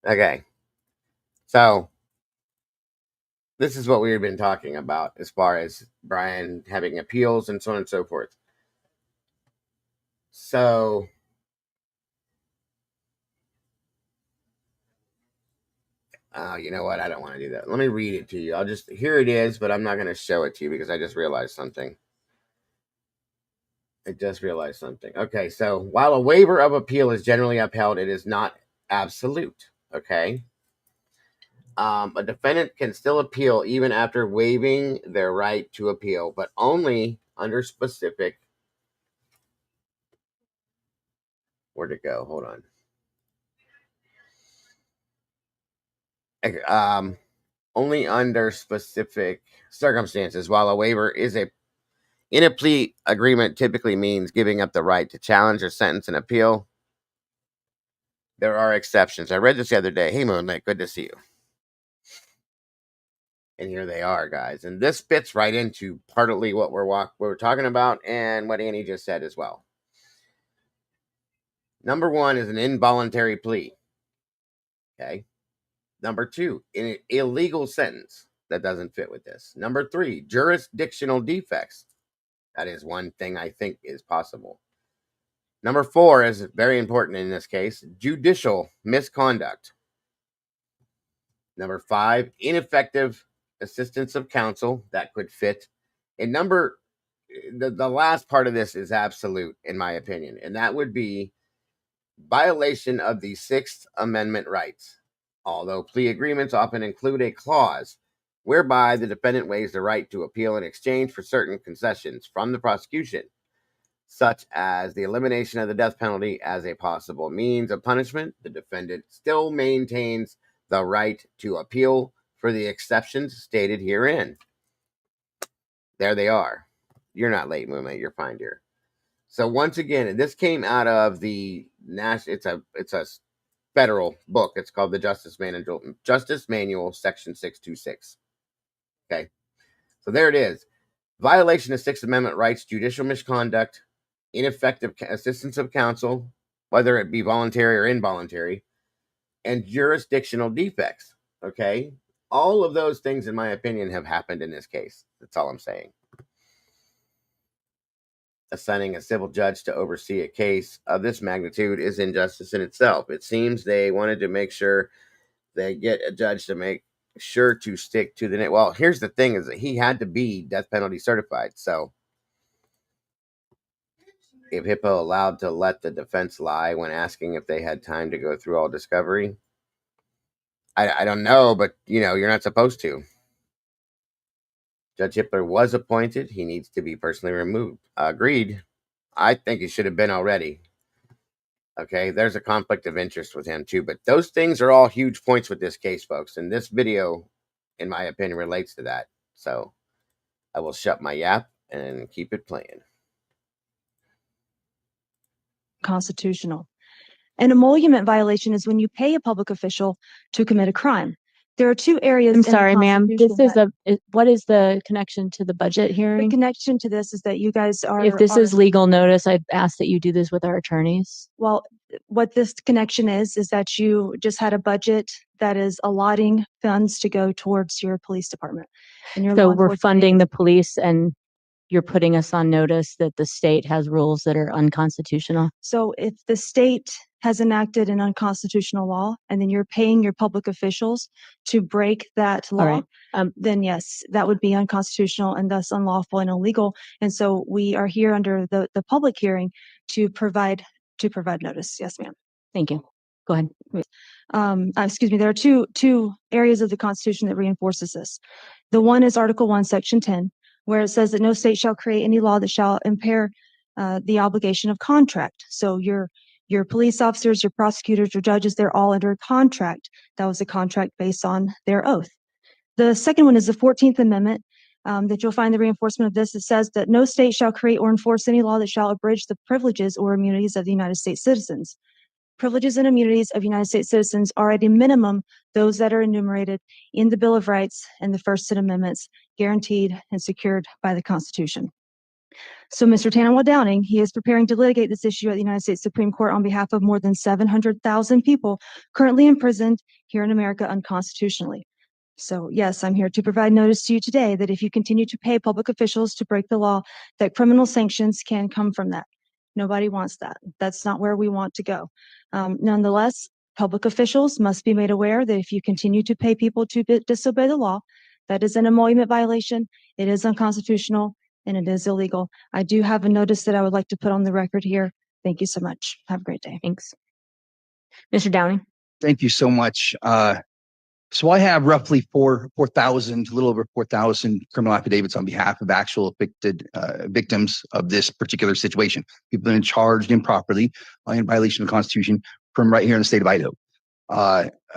Okay. So, this is what we've been talking about as far as Brian having appeals and so on and so forth. So, you know what? I don't want to do that. Let me read it to you. Here it is, but I'm not going to show it to you because I just realized something. Okay, so while a waiver of appeal is generally upheld, it is not absolute. Okay. A defendant can still appeal even after waiving their right to appeal, but only under specific. Where'd it go? Hold on. Only under specific circumstances. While a waiver in a plea agreement typically means giving up the right to challenge a sentence and appeal, there are exceptions. I read this the other day. Hey, Moonlight, good to see you. And here they are, guys. And this fits right into partly what we're talking about and what Annie just said as well. Number 1 is an involuntary plea. Okay. Number 2, an illegal sentence. That doesn't fit with this. Number 3, jurisdictional defects. That is one thing I think is possible. Number 4 is very important in this case, judicial misconduct. Number 5, ineffective assistance of counsel. That could fit. And the last part of this is absolute, in my opinion, and that would be violation of the Sixth Amendment rights. Although plea agreements often include a clause whereby the defendant waives the right to appeal in exchange for certain concessions from the prosecution, such as the elimination of the death penalty as a possible means of punishment, the defendant still maintains the right to appeal for the exceptions stated herein. There they are. You're not late, Moonlight. You're fine, dear. So once again, this came out of the national. It's a federal book. It's called the Justice Manual, Section 626. Okay, so there it is. Violation of Sixth Amendment rights, judicial misconduct, ineffective assistance of counsel, whether it be voluntary or involuntary, and jurisdictional defects. Okay, all of those things, in my opinion, have happened in this case. That's all I'm saying. Assigning a civil judge to oversee a case of this magnitude is injustice in itself. It seems they wanted to make sure they get a judge to make sure to stick to the. Well, here's the thing: is that he had to be death penalty certified. So, if Hippo allowed to let the defense lie when asking if they had time to go through all discovery, I don't know, but you're not supposed to. Judge Hippler was appointed. He needs to be personally removed. Agreed. I think he should have been already. Okay, there's a conflict of interest with him too, but those things are all huge points with this case, folks. And this video, in my opinion, relates to that. So I will shut my yap and keep it playing. Constitutional. An emolument violation is when you pay a public official to commit a crime. There are 2 areas. I'm in the sorry, ma'am. This Constitution is what is the connection to the budget the hearing? connection to this is that you guys are. If this is legal notice, I'd ask that you do this with our attorneys. Well, what this connection is that you just had a budget that is allotting funds to go towards your police department. And your So law we're enforcement funding agency. the police and you're putting us on notice that the state has rules that are unconstitutional. So if the state has enacted an unconstitutional law and then you're paying your public officials to break that law, All right. then yes, that would be unconstitutional and thus unlawful and illegal. And so we are here under the public hearing to provide notice. Yes, ma'am. Thank you. Go ahead. Excuse me, there are two areas of the Constitution that reinforces this. The one is Article 1, Section 10, where it says that no state shall create any law that shall impair the obligation of contract. So your police officers, your prosecutors, your judges, they're all under a contract. That was a contract based on their oath. The second one is the 14th Amendment, that you'll find the reinforcement of this. It says that no state shall create or enforce any law that shall abridge the privileges or immunities of the United States citizens. Privileges and immunities of United States citizens are at a minimum those that are enumerated in the Bill of Rights and the First Amendments, guaranteed and secured by the Constitution. So Mr. Tannenwald Downing, he is preparing to litigate this issue at the United States Supreme Court on behalf of more than 700,000 people currently imprisoned here in America unconstitutionally. So yes, I'm here to provide notice to you today that if you continue to pay public officials to break the law, that criminal sanctions can come from that. Nobody wants that. That's not where we want to go. Nonetheless, public officials must be made aware that if you continue to pay people to disobey the law, that is an emolument violation, it is unconstitutional, and it is illegal. I do have a notice that I would like to put on the record here. Thank you so much. Have a great day. Thanks. Mr. Downing. Thank you so much. So I have roughly 4,000, a little over 4,000 criminal affidavits on behalf of actual victims of this particular situation. People have been charged improperly in violation of the Constitution from right here in the state of Idaho.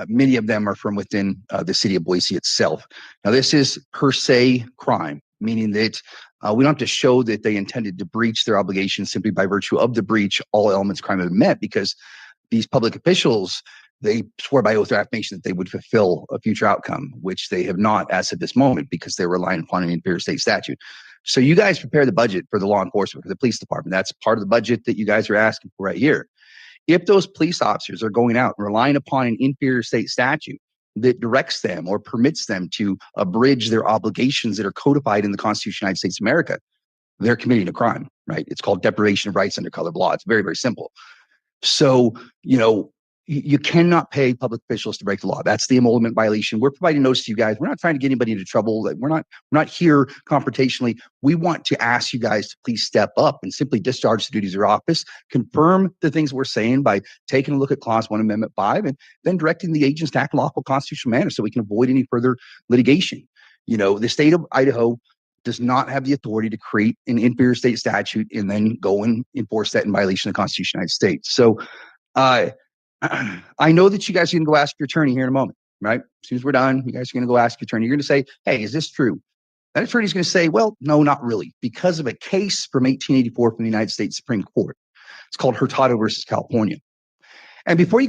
Many of them are from within the city of Boise itself. Now, this is per se crime, meaning that we don't have to show that they intended to breach their obligations simply by virtue of the breach. All elements of crime have been met because these public officials, they swore by oath or affirmation that they would fulfill a future outcome, which they have not as of this moment because they're relying upon an inferior state statute. So you guys prepare the budget for the law enforcement, for the police department. That's part of the budget that you guys are asking for right here. If those police officers are going out and relying upon an inferior state statute that directs them or permits them to abridge their obligations that are codified in the Constitution of the United States of America, they're committing a crime, right? It's called deprivation of rights under color of law. It's very, very simple. So, you cannot pay public officials to break the law. That's the emolument violation. We're providing notice to you guys. We're not trying to get anybody into trouble. We're not here confrontationally. We want to ask you guys to please step up and simply discharge the duties of your office, confirm the things we're saying by taking a look at Clause 1, Amendment 5, and then directing the agents to act in a lawful constitutional manner so we can avoid any further litigation. The state of Idaho does not have the authority to create an inferior state statute and then go and enforce that in violation of the Constitution of the United States. So I know that you guys are going to go ask your attorney here in a moment, right? As soon as we're done, you guys are going to go ask your attorney. You're going to say, hey, is this true? That attorney is going to say, well, no, not really, because of a case from 1884 from the United States Supreme Court. It's called Hurtado versus California. And before you...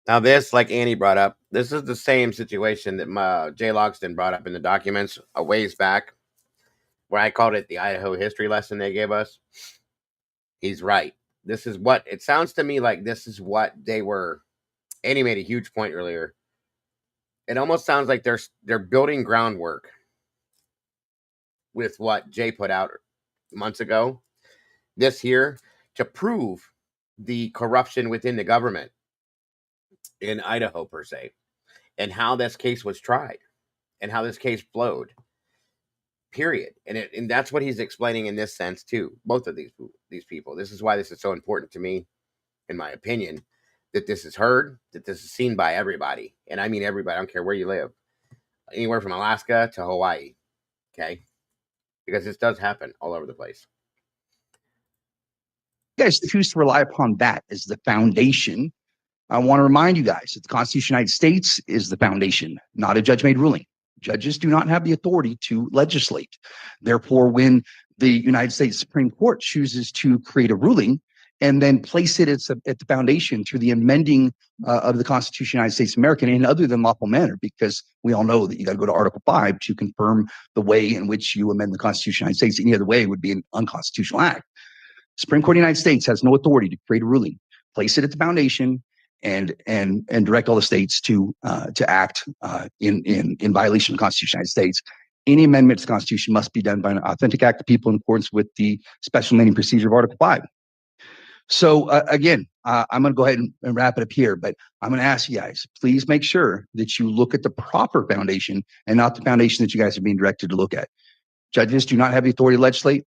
Now this, like Annie brought up, this is the same situation that Jay Logston brought up in the documents a ways back, where I called it the Idaho history lesson they gave us. He's right. This is what it sounds to me like. This is what they were. Annie made a huge point earlier. It almost sounds like they're building groundwork with what Jay put out months ago. This here to prove the corruption within the government in Idaho per se, and how this case was tried, and how this case flowed. Period. And that's what he's explaining in this sense too. Both of these people. This is why this is so important to me, in my opinion, that this is heard, that this is seen by everybody. And I mean everybody. I don't care where you live. Anywhere from Alaska to Hawaii. Okay? Because this does happen all over the place. You guys choose to rely upon that as the foundation. I want to remind you guys that the Constitution of the United States is the foundation, not a judge-made ruling. Judges do not have the authority to legislate. Therefore, when the United States Supreme Court chooses to create a ruling and then place it at the foundation through the amending of the Constitution of the United States of America in other than lawful manner, because we all know that you got to go to Article 5 to confirm the way in which you amend the Constitution of the United States. Any other way would be an unconstitutional act. Supreme Court of the United States has no authority to create a ruling. place it at the foundation, and direct all the states to act in violation of the Constitution of the United States. Any amendment to the Constitution must be done by an authentic act of people in accordance with the special amending procedure of Article 5. So again, I'm going to go ahead and wrap it up here, but I'm going to ask you guys, please make sure that you look at the proper foundation and not the foundation that you guys are being directed to look at. Judges do not have the authority to legislate,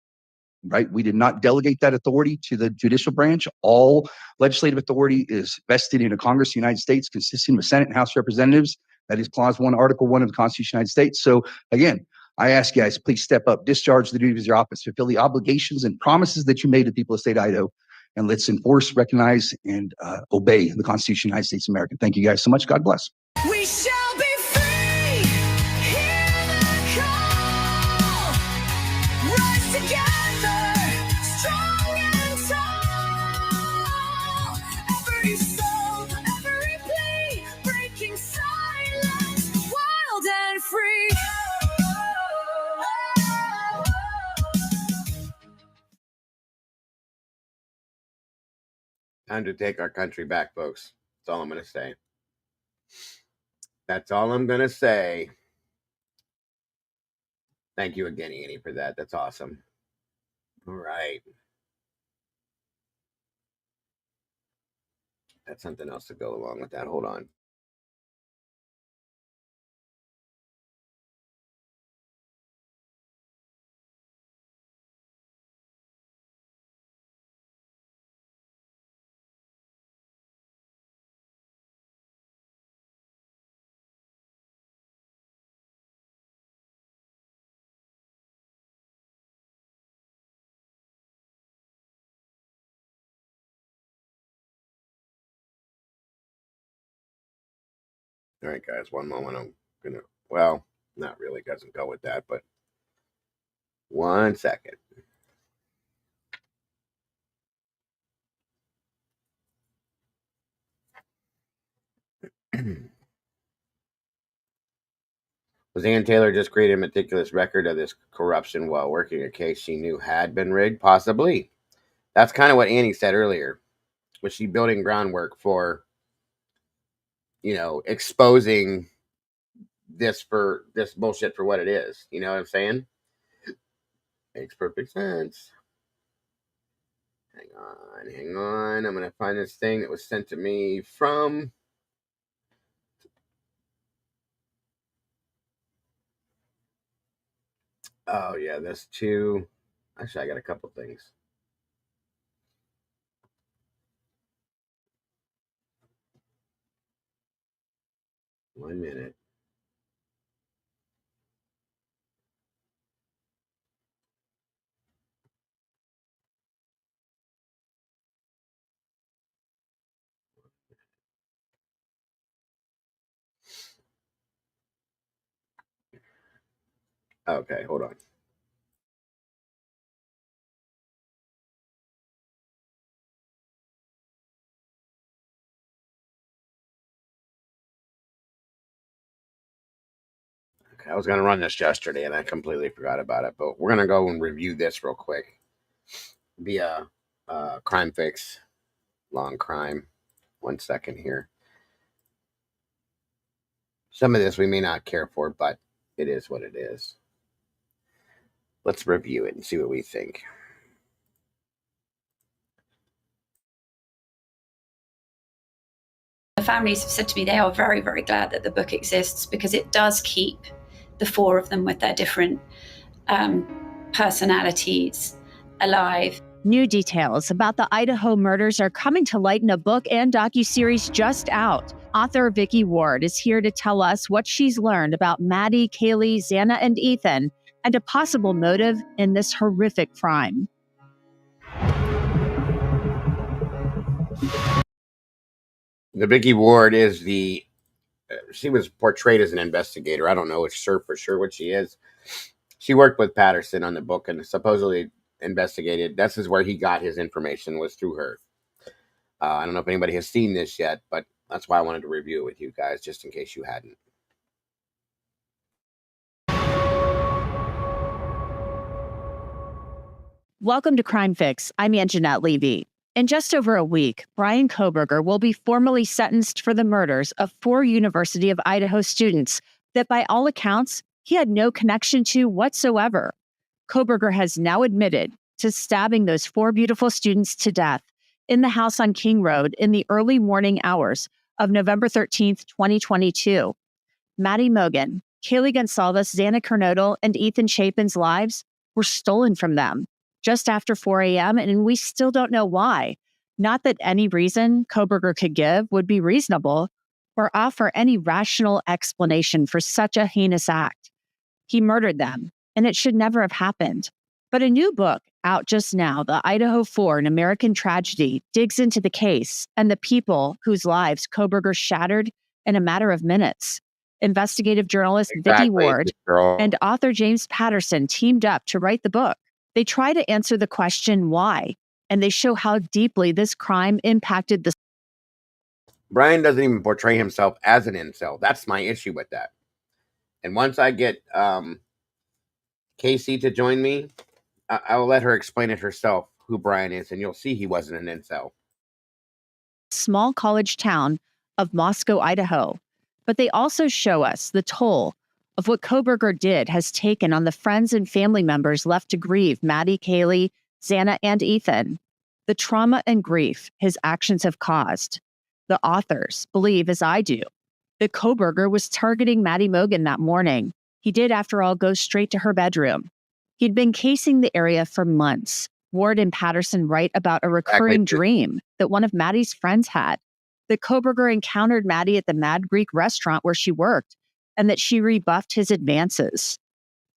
right? We did not delegate that authority to the judicial branch. All legislative authority is vested in a Congress of the United States consisting of a Senate and House of Representatives. That is Clause 1, Article 1 of the Constitution of the United States. So again, I ask you guys, please step up, discharge the duties of your office, fulfill the obligations and promises that you made to the people of the state of Idaho, and let's enforce, recognize, and obey the Constitution of the United States of America. Thank you guys so much. God bless. We shall be free. Hear the call. Rise together, strong and tall. Every soul, every plea, breaking silence, wild and free. Time to take our country back, folks. That's all I'm going to say. That's all I'm going to say. Thank you again, Annie, for that. That's awesome. All right. That's something else to go along with that. Hold on. All right, guys, one moment. I'm going to, well, not really, doesn't go with that, but 1 second. Was Ann Taylor just creating a meticulous record of this corruption while working a case she knew had been rigged? Possibly. That's kind of what Annie said earlier. Was she building groundwork for, exposing this bullshit for what it is? You know what I'm saying? Makes perfect sense. Hang on. I'm going to find this thing that was sent to me from... Oh, yeah, this too. Actually, I got a couple things. 1 minute. Okay, hold on. Okay, I was going to run this yesterday and I completely forgot about it, but we're going to go and review this real quick via Crime Fix, Long Crime. 1 second here. Some of this we may not care for, but it is what it is. Let's review it and see what we think. The families have said to me they are very, very glad that the book exists because it does keep the four of them with their different personalities alive. New details about the Idaho murders are coming to light in a book and docuseries just out. Author Vicki Ward is here to tell us what she's learned about Maddie, Kaylee, Xana, and Ethan, and a possible motive in this horrific crime. The Vicki Ward is she was portrayed as an investigator. I don't know for sure what she is. She worked with Patterson on the book and supposedly investigated. This is where he got his information, was through her. I don't know if anybody has seen this yet, but that's why I wanted to review it with you guys, just in case you hadn't. Welcome to Crime Fix. I'm Anjanette Levy. In just over a week, Bryan Kohberger will be formally sentenced for the murders of 4 University of Idaho students that, by all accounts, he had no connection to whatsoever. Kohberger has now admitted to stabbing those 4 beautiful students to death in the house on King Road in the early morning hours of November 13th, 2022. Maddie Mogen, Kaylee Gonsalves, Xana Kernodle, and Ethan Chapin's lives were stolen from them just after 4 a.m., and we still don't know why. Not that any reason Kohberger could give would be reasonable or offer any rational explanation for such a heinous act. He murdered them, and it should never have happened. But a new book out just now, The Idaho 4, An American Tragedy, digs into the case and the people whose lives Kohberger shattered in a matter of minutes. Investigative journalist Vicki Ward and author James Patterson teamed up to write the book. They try to answer the question why, and they show how deeply this crime impacted the. Bryan doesn't even portray himself as an incel. That's my issue with that. And once I get Casey to join me, I will let her explain it herself who Bryan is, and you'll see he wasn't an incel. Small college town of Moscow, Idaho. But they also show us the toll of what Kohberger did has taken on the friends and family members left to grieve Maddie, Kaylee, Xana, and Ethan. The trauma and grief his actions have caused. The authors believe, as I do, that Kohberger was targeting Maddie Mogen that morning. He did, after all, go straight to her bedroom. He'd been casing the area for months. Ward and Patterson write about a recurring dream that one of Maddie's friends had, that Kohberger encountered Maddie at the Mad Greek restaurant where she worked, and that she rebuffed his advances.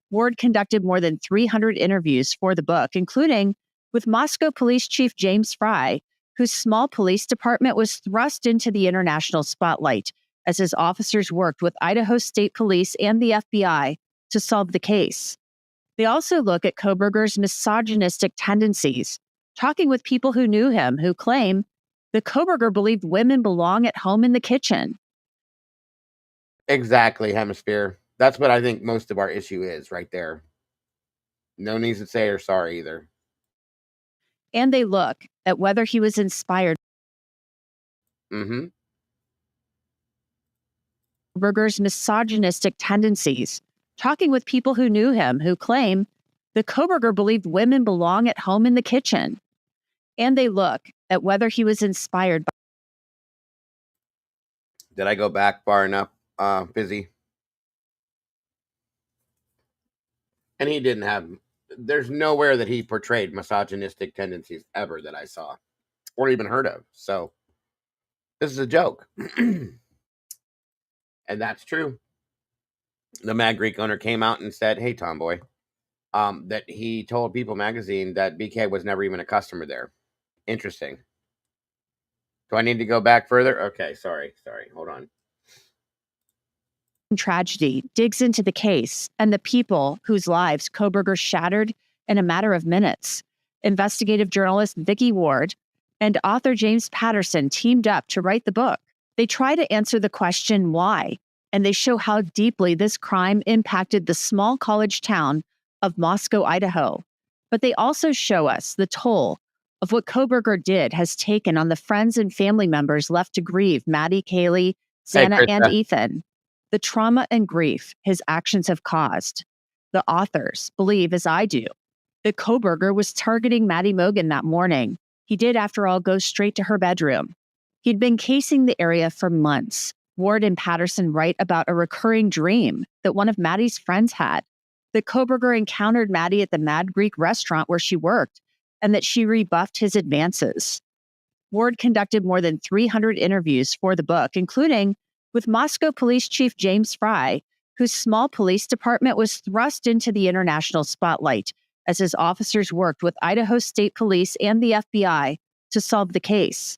Ward conducted more than 300 interviews for the book, including with Moscow Police Chief James Fry, whose small police department was thrust into the international spotlight as his officers worked with Idaho State Police and the FBI to solve the case. They also look at Kohberger's misogynistic tendencies, talking with people who knew him, who claim that Kohberger believed women belong at home in the kitchen. Exactly, Hemisphere. That's what I think most of our issue is right there. No needs to say or sorry either. And they look at whether he was inspired. Kohberger's misogynistic tendencies, talking with people who knew him, who claim that Kohberger believed women belong at home in the kitchen. And they look at whether he was inspired by. Did I go back far enough, Busy? And he didn't have, there's nowhere that he portrayed misogynistic tendencies ever that I saw or even heard of. So this is a joke. And that's true. The Mad Greek owner came out and said, hey, Tomboy, that he told People magazine that BK was never even a customer there. Interesting. Do I need to go back further? Okay, sorry. Hold on. Tragedy digs into the case and the people whose lives Kohberger shattered in a matter of minutes. Investigative journalist Vicki Ward and author James Patterson teamed up to write the book. They try to answer the question why, and they show how deeply this crime impacted the small college town of Moscow, Idaho. But they also show us the toll of what Kohberger did has taken on the friends and family members left to grieve Maddie, Kaylee, Xana, and Ethan. The trauma and grief his actions have caused. The authors believe, as I do, that Kohberger was targeting Maddie Mogen that morning. He did, after all, go straight to her bedroom. He'd been casing the area for months. Ward and Patterson write about a recurring dream that one of Maddie's friends had, that Kohberger encountered Maddie at the Mad Greek restaurant where she worked, and that she rebuffed his advances. Ward conducted more than 300 interviews for the book, including with Moscow Police Chief James Fry, whose small police department was thrust into the international spotlight as his officers worked with Idaho State Police and the FBI to solve the case.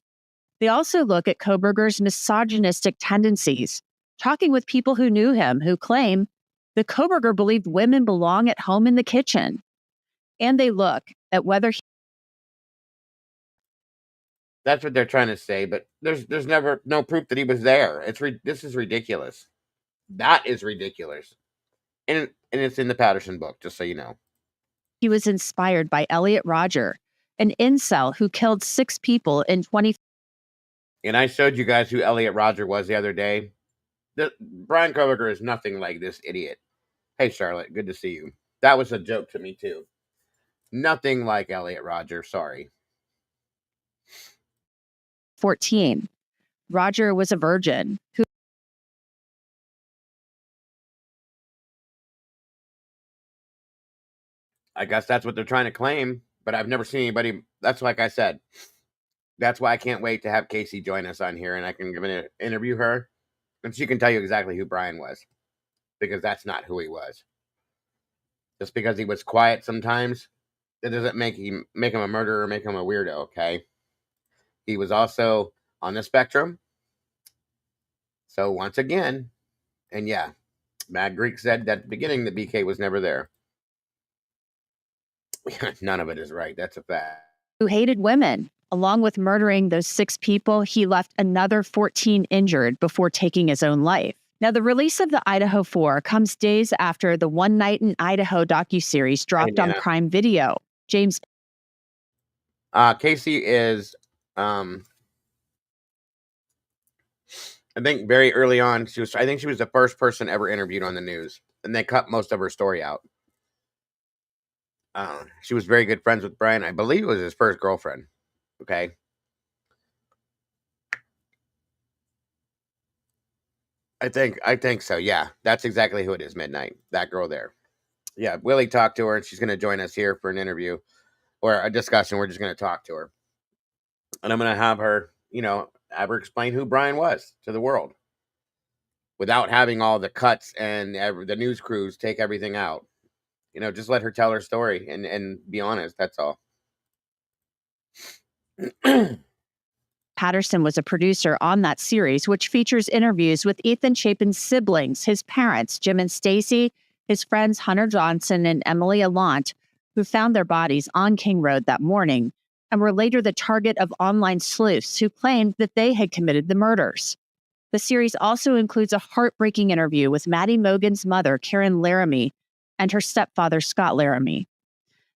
They also look at Kohberger's misogynistic tendencies, talking with people who knew him, who claim that Kohberger believed women belong at home in the kitchen. And they look at whether he. That's what they're trying to say, but there's never no proof that he was there. This is ridiculous. That is ridiculous. And it's in the Patterson book, just so you know. He was inspired by Elliot Rodger, an incel who killed 6 people in 20. And I showed you guys who Elliot Rodger was the other day. Brian Koberger is nothing like this idiot. Hey, Charlotte, good to see you. That was a joke to me, too. Nothing like Elliot Rodger, sorry. 14. Roger was a virgin who I guess that's what they're trying to claim, but I've never seen anybody. That's like I said. That's why I can't wait to have Casey join us on here and I can interview her and she can tell you exactly who Brian was, because that's not who he was. Just because he was quiet sometimes, that doesn't make him a murderer or make him a weirdo, okay? He was also on the spectrum. So once again, and yeah, Mad Greek said at the beginning that BK was never there. None of it is right. That's a fact. who hated women. Along with murdering those 6 people, he left another 14 injured before taking his own life. Now, the release of the Idaho 4 comes days after the One Night in Idaho docuseries dropped on Prime Video. James. Casey is, I think very early on, I think she was the first person ever interviewed on the news, and they cut most of her story out. She was very good friends with Brian. I believe it was his first girlfriend. Okay. I think so. Yeah, that's exactly who it is. Midnight. That girl there. Yeah, Willie talked to her, and she's going to join us here for an interview or a discussion. We're just going to talk to her, and I'm going to have her, have her explain who Brian was to the world, without having all the cuts and the news crews take everything out. Just let her tell her story and be honest. That's all. Patterson was a producer on that series, which features interviews with Ethan Chapin's siblings, his parents, Jim and Stacy, his friends Hunter Johnson and Emily Allant, who found their bodies on King Road that morning and were later the target of online sleuths who claimed that they had committed the murders. The series also includes a heartbreaking interview with Maddie Mogan's mother, Karen Laramie, and her stepfather, Scott Laramie.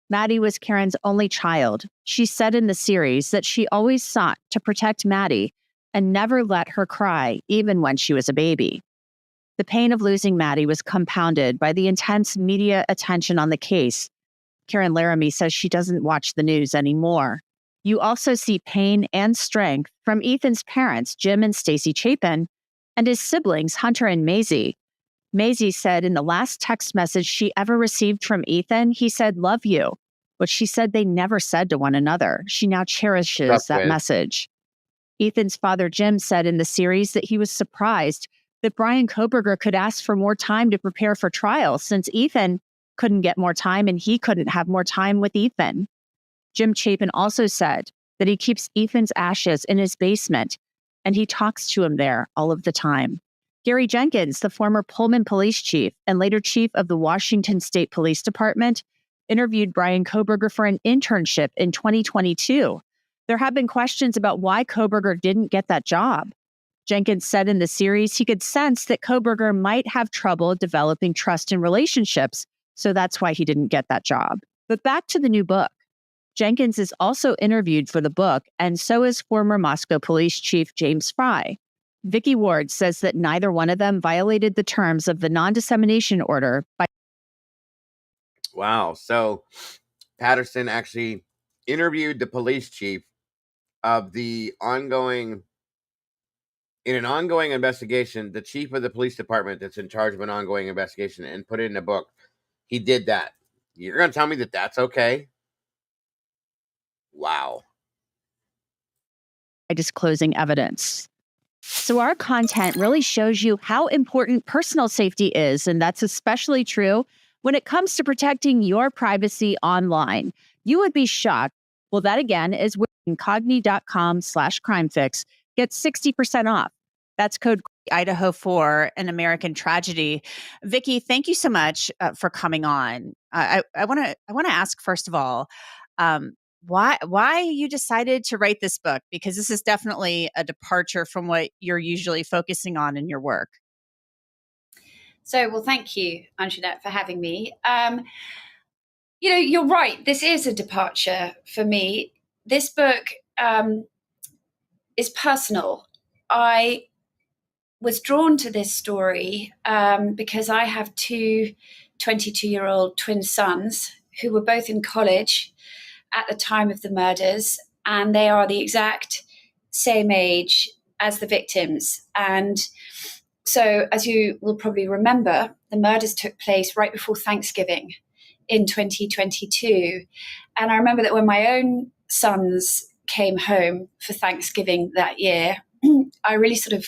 Maddie was Karen's only child. She said in the series that she always sought to protect Maddie and never let her cry, even when she was a baby. The pain of losing Maddie was compounded by the intense media attention on the case. Karen Laramie says she doesn't watch the news anymore. You also see pain and strength from Ethan's parents, Jim and Stacy Chapin, and his siblings, Hunter and Maisie. Maisie said in the last text message she ever received from Ethan, he said, "Love you," which she said they never said to one another. She now cherishes that message. Ethan's father, Jim, said in the series that he was surprised that Brian Koberger could ask for more time to prepare for trial, since Ethan couldn't get more time and he couldn't have more time with Ethan. Jim Chapin also said that he keeps Ethan's ashes in his basement and he talks to him there all of the time. Gary Jenkins, the former Pullman police chief and later chief of the Washington State Police Department, interviewed Brian Koberger for an internship in 2022. There have been questions about why Koberger didn't get that job. Jenkins said in the series he could sense that Koberger might have trouble developing trust in relationships, so that's why he didn't get that job. But back to the new book. Jenkins is also interviewed for the book, and so is former Moscow Police Chief James Fry. Vicky Ward says that neither one of them violated the terms of the non-dissemination order by. Wow. So Patterson actually interviewed the police chief of in an ongoing investigation, the chief of the police department that's in charge of an ongoing investigation, and put it in a book. He did that. You're going to tell me that that's okay? Wow. By disclosing evidence. So our content really shows you how important personal safety is, and that's especially true when it comes to protecting your privacy online. You would be shocked. Well, that again is where incogni.com/crimefix gets 60% off. That's code Idaho 4, An American Tragedy. Vicky, thank you so much for coming on. I want to ask, first of all, why you decided to write this book, because this is definitely a departure from what you're usually focusing on in your work. So, well, thank you, Anjanette, for having me. You're right. This is a departure for me. This book is personal. I was drawn to this story because I have two 22-year-old twin sons who were both in college at the time of the murders, and they are the exact same age as the victims. And so, as you will probably remember, the murders took place right before Thanksgiving in 2022. And I remember that when my own sons came home for Thanksgiving that year, I really sort of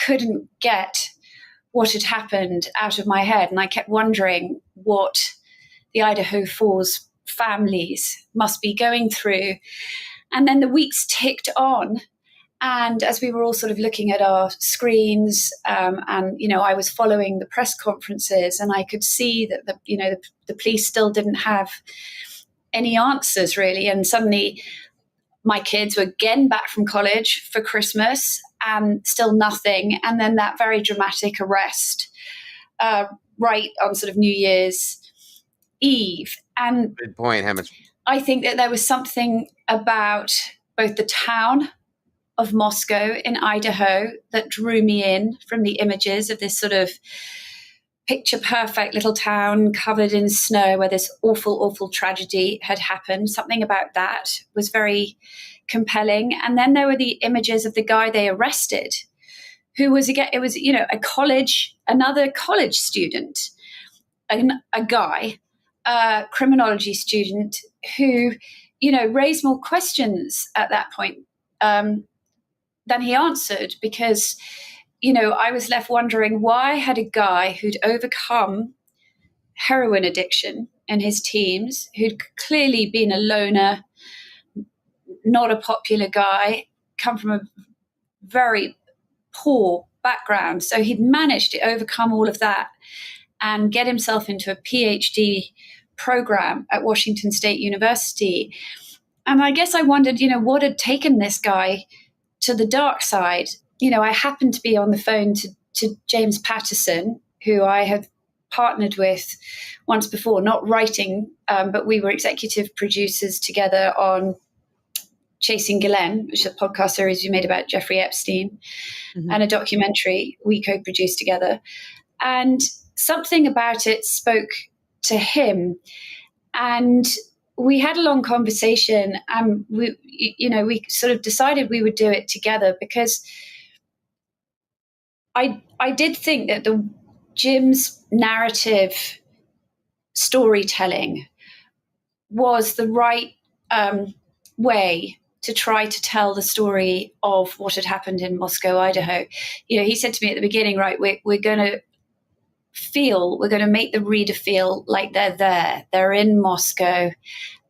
couldn't get what had happened out of my head. And I kept wondering what the Idaho Falls families must be going through. And then the weeks ticked on. And as we were all sort of looking at our screens, and I was following the press conferences, and I could see that the police still didn't have any answers really. And suddenly, my kids were again back from college for Christmas, and still nothing. And then that very dramatic arrest, right on sort of New Year's Eve. And Good point, Hammond. I think that there was something about both the town of Moscow in Idaho that drew me in from the images of this sort of picture perfect little town covered in snow where this awful, awful tragedy had happened. Something about that was very compelling. And then there were the images of the guy they arrested, who was, again, it was, another college student, a guy, a criminology student who, raised more questions at that point than he answered, because, I was left wondering, why had a guy who'd overcome heroin addiction in his teens, who'd clearly been a loner, not a popular guy, come from a very poor background. So he'd managed to overcome all of that and get himself into a PhD program at Washington State University. And I guess I wondered, what had taken this guy to the dark side. I happened to be on the phone to James Patterson, who I have partnered with once before, not writing, but we were executive producers together on Chasing Ghislaine, which is a podcast series we made about Jeffrey Epstein, and a documentary we co-produced together. And something about it spoke to him. And we had a long conversation, and we sort of decided we would do it together, because I did think that Jim's narrative storytelling was the right way to try to tell the story of what had happened in Moscow, Idaho. He said to me at the beginning, right, we're going to make the reader feel like they're there. They're in Moscow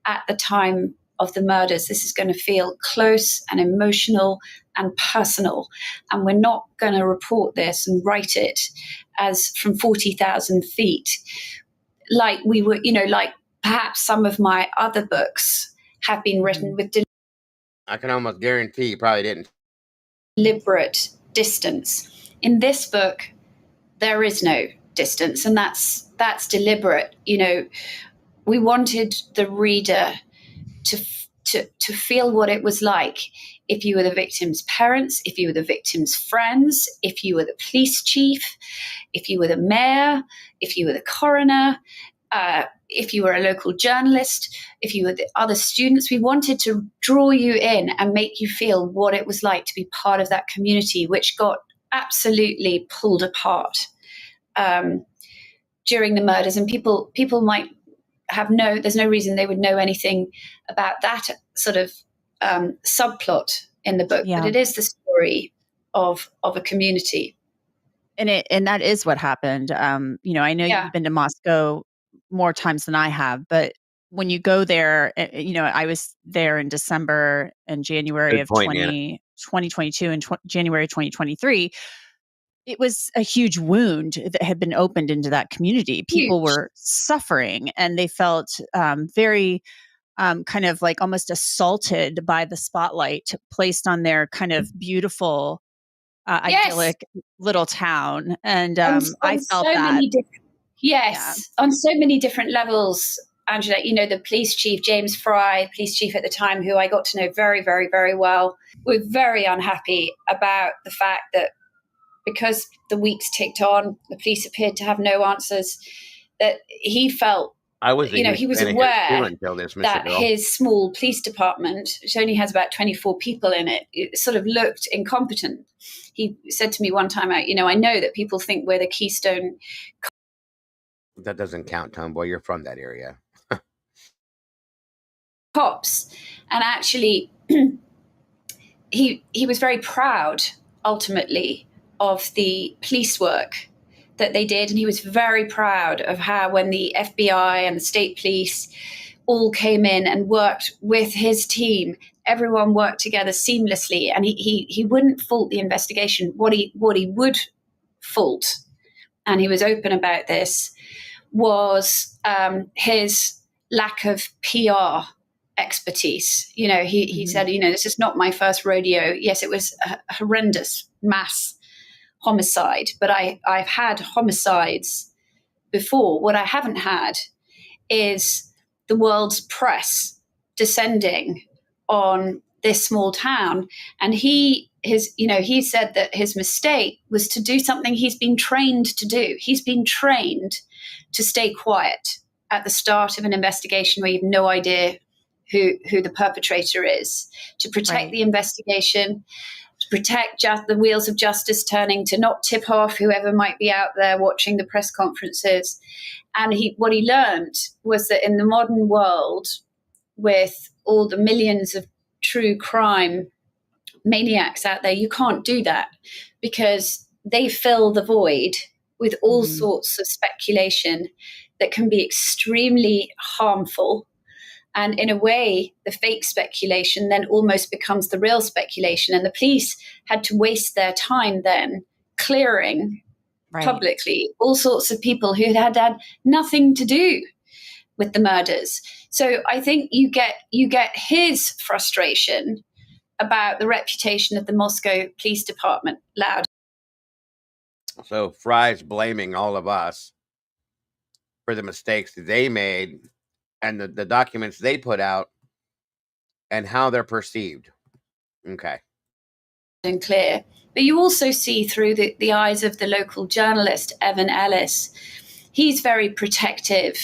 at the time of the murders. This is going to feel close and emotional and personal. And we're not going to report this and write it as from 40,000 feet, like we were, like perhaps some of my other books have been written with I can almost guarantee you probably didn't. Deliberate distance. In this book, there is no distance, and that's deliberate. We wanted the reader to feel what it was like if you were the victim's parents, if you were the victim's friends, if you were the police chief, if you were the mayor, if you were the coroner, if you were a local journalist, if you were the other students. We wanted to draw you in and make you feel what it was like to be part of that community, which got absolutely pulled apart during the murders. And people might there's no reason they would know anything about that sort of subplot in the book, but it is the story of a community. And that is what happened. I know you've been to Moscow more times than I have, but when you go there, I was there in December and January of 2022 and January 2023. It was a huge wound that had been opened into that community. People were suffering, and they felt very kind of like almost assaulted by the spotlight placed on their kind of beautiful, idyllic little town. And I felt that. On so many different levels. Angela, you know, the police chief, James Fry, police chief at the time, who I got to know very, very, very well, were very unhappy about the fact that because the weeks ticked on, the police appeared to have no answers, that he felt, I was a you know, huge he was fan of his too aware until this, Mr. that Girl. his small police department, which only has about 24 people in it, it sort of looked incompetent. He said to me one time, you know, I know that people think we're the Keystone. That doesn't count, Tomboy. You're from that area. Cops, and actually he was very proud ultimately of the police work that they did, and he was very proud of how when the FBI and the state police all came in and worked with his team, everyone worked together seamlessly, and he wouldn't fault the investigation. What he would fault, and he was open about this, was his lack of PR expertise. You know, he said, you know, this is not my first rodeo. Yes, it was a horrendous mass homicide, but I've had homicides before. What I haven't had is the world's press descending on this small town. And he said that his mistake was to do something he's been trained to do. He's been trained to stay quiet at the start of an investigation where you have no idea who the perpetrator is, to protect the investigation, to protect the wheels of justice turning, to not tip off whoever might be out there watching the press conferences. And what he learned was that in the modern world, with all the millions of true crime maniacs out there, you can't do that, because they fill the void with all sorts of speculation that can be extremely harmful. And in a way, the fake speculation then almost becomes the real speculation. And the police had to waste their time then clearing publicly all sorts of people who had nothing to do with the murders. So I think you get his frustration about the reputation of the Moscow Police Department loud. So Fry's blaming all of us for the mistakes they made and the documents they put out and how they're perceived. Okay. And clear. But you also see through the eyes of the local journalist, Evan Ellis. He's very protective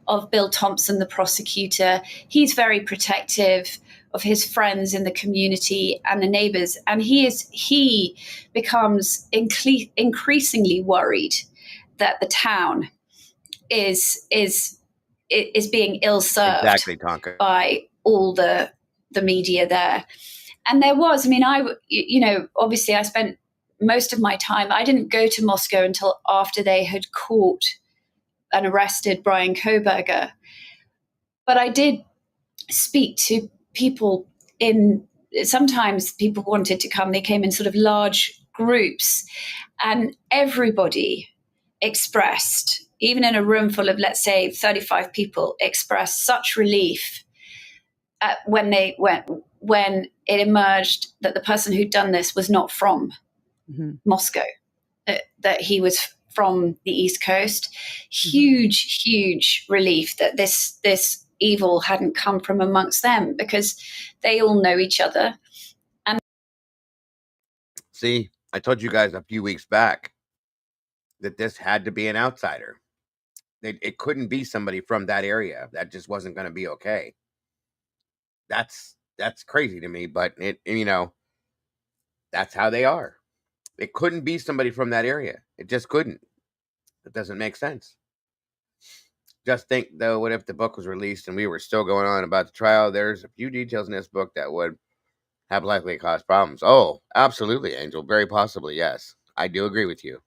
of Bill Thompson, the prosecutor. He's very protective of his friends in the community and the neighbors. And he becomes increasingly worried that the town is being ill-served by all the media there. And there was, I mean, obviously I spent most of my time, I didn't go to Moscow until after they had caught and arrested Brian Koberger. But I did speak to people sometimes people wanted to come, they came in sort of large groups, and everybody expressed, even in a room full of, let's say, 35 people, expressed such relief when it emerged that the person who'd done this was not from Moscow, that he was from the East Coast. Huge relief that this evil hadn't come from amongst them, because they all know each other. And see, I told you guys a few weeks back that this had to be an outsider. It couldn't be somebody from that area. That just wasn't going to be okay. That's crazy to me, but that's how they are. It couldn't be somebody from that area. It just couldn't. It doesn't make sense. Just think, though, what if the book was released and we were still going on about the trial? There's a few details in this book that would have likely caused problems. Oh, absolutely, Angel. Very possibly, yes. I do agree with you.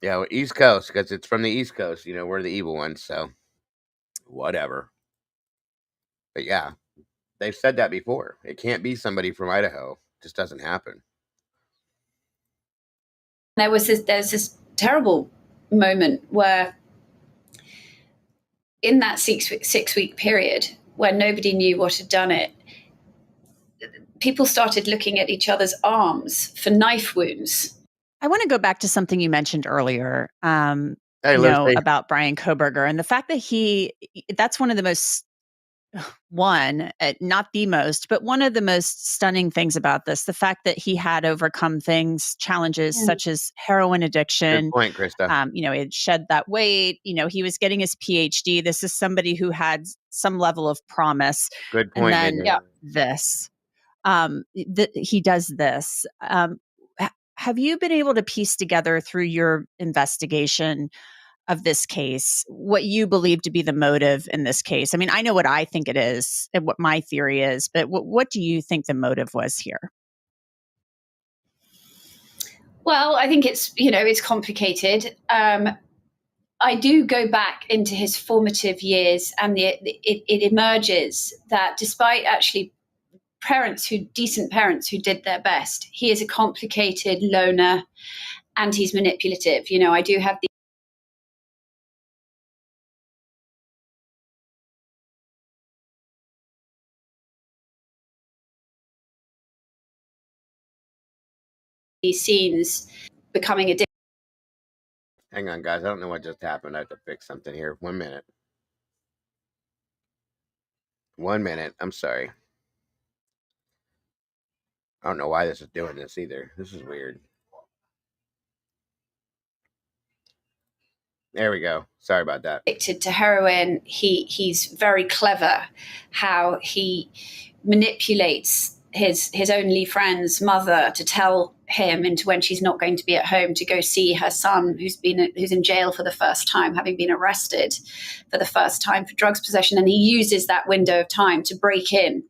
Yeah, East Coast, because it's from the East Coast. We're the evil ones, so whatever. But yeah, they've said that before. It can't be somebody from Idaho. It just doesn't happen. there's this terrible moment where in that six-week period where nobody knew what had done it, people started looking at each other's arms for knife wounds. I want to go back to something you mentioned earlier. Hey, let's see. about Brian Koberger, and the fact that that's one of the most not the most, but one of the most stunning things about this, the fact that he had overcome challenges such as heroin Good addiction. point, Krista. He had shed that weight. He was getting his PhD. This is somebody who had some level of promise. Good And point. then Nadine. this, he does this. Have you been able to piece together through your investigation of this case what you believe to be the motive in this case? I mean, I know what I think it is and what my theory is, but what do you think the motive was here? Well, I think it's complicated. I do go back into his formative years, and it emerges that despite actually decent parents who did their best, he is a complicated loner, and he's manipulative. I do have these scenes becoming addicted. Hang on, guys. I don't know what just happened. I have to fix something here. 1 minute. 1 minute. I'm sorry. I don't know why this is doing this either. This is weird. There we go. Sorry about that. Addicted to heroin. He's very clever how he manipulates his only friend's mother to tell him into when she's not going to be at home to go see her son who's in jail for the first time, having been arrested for the first time for drugs possession. And he uses that window of time to break in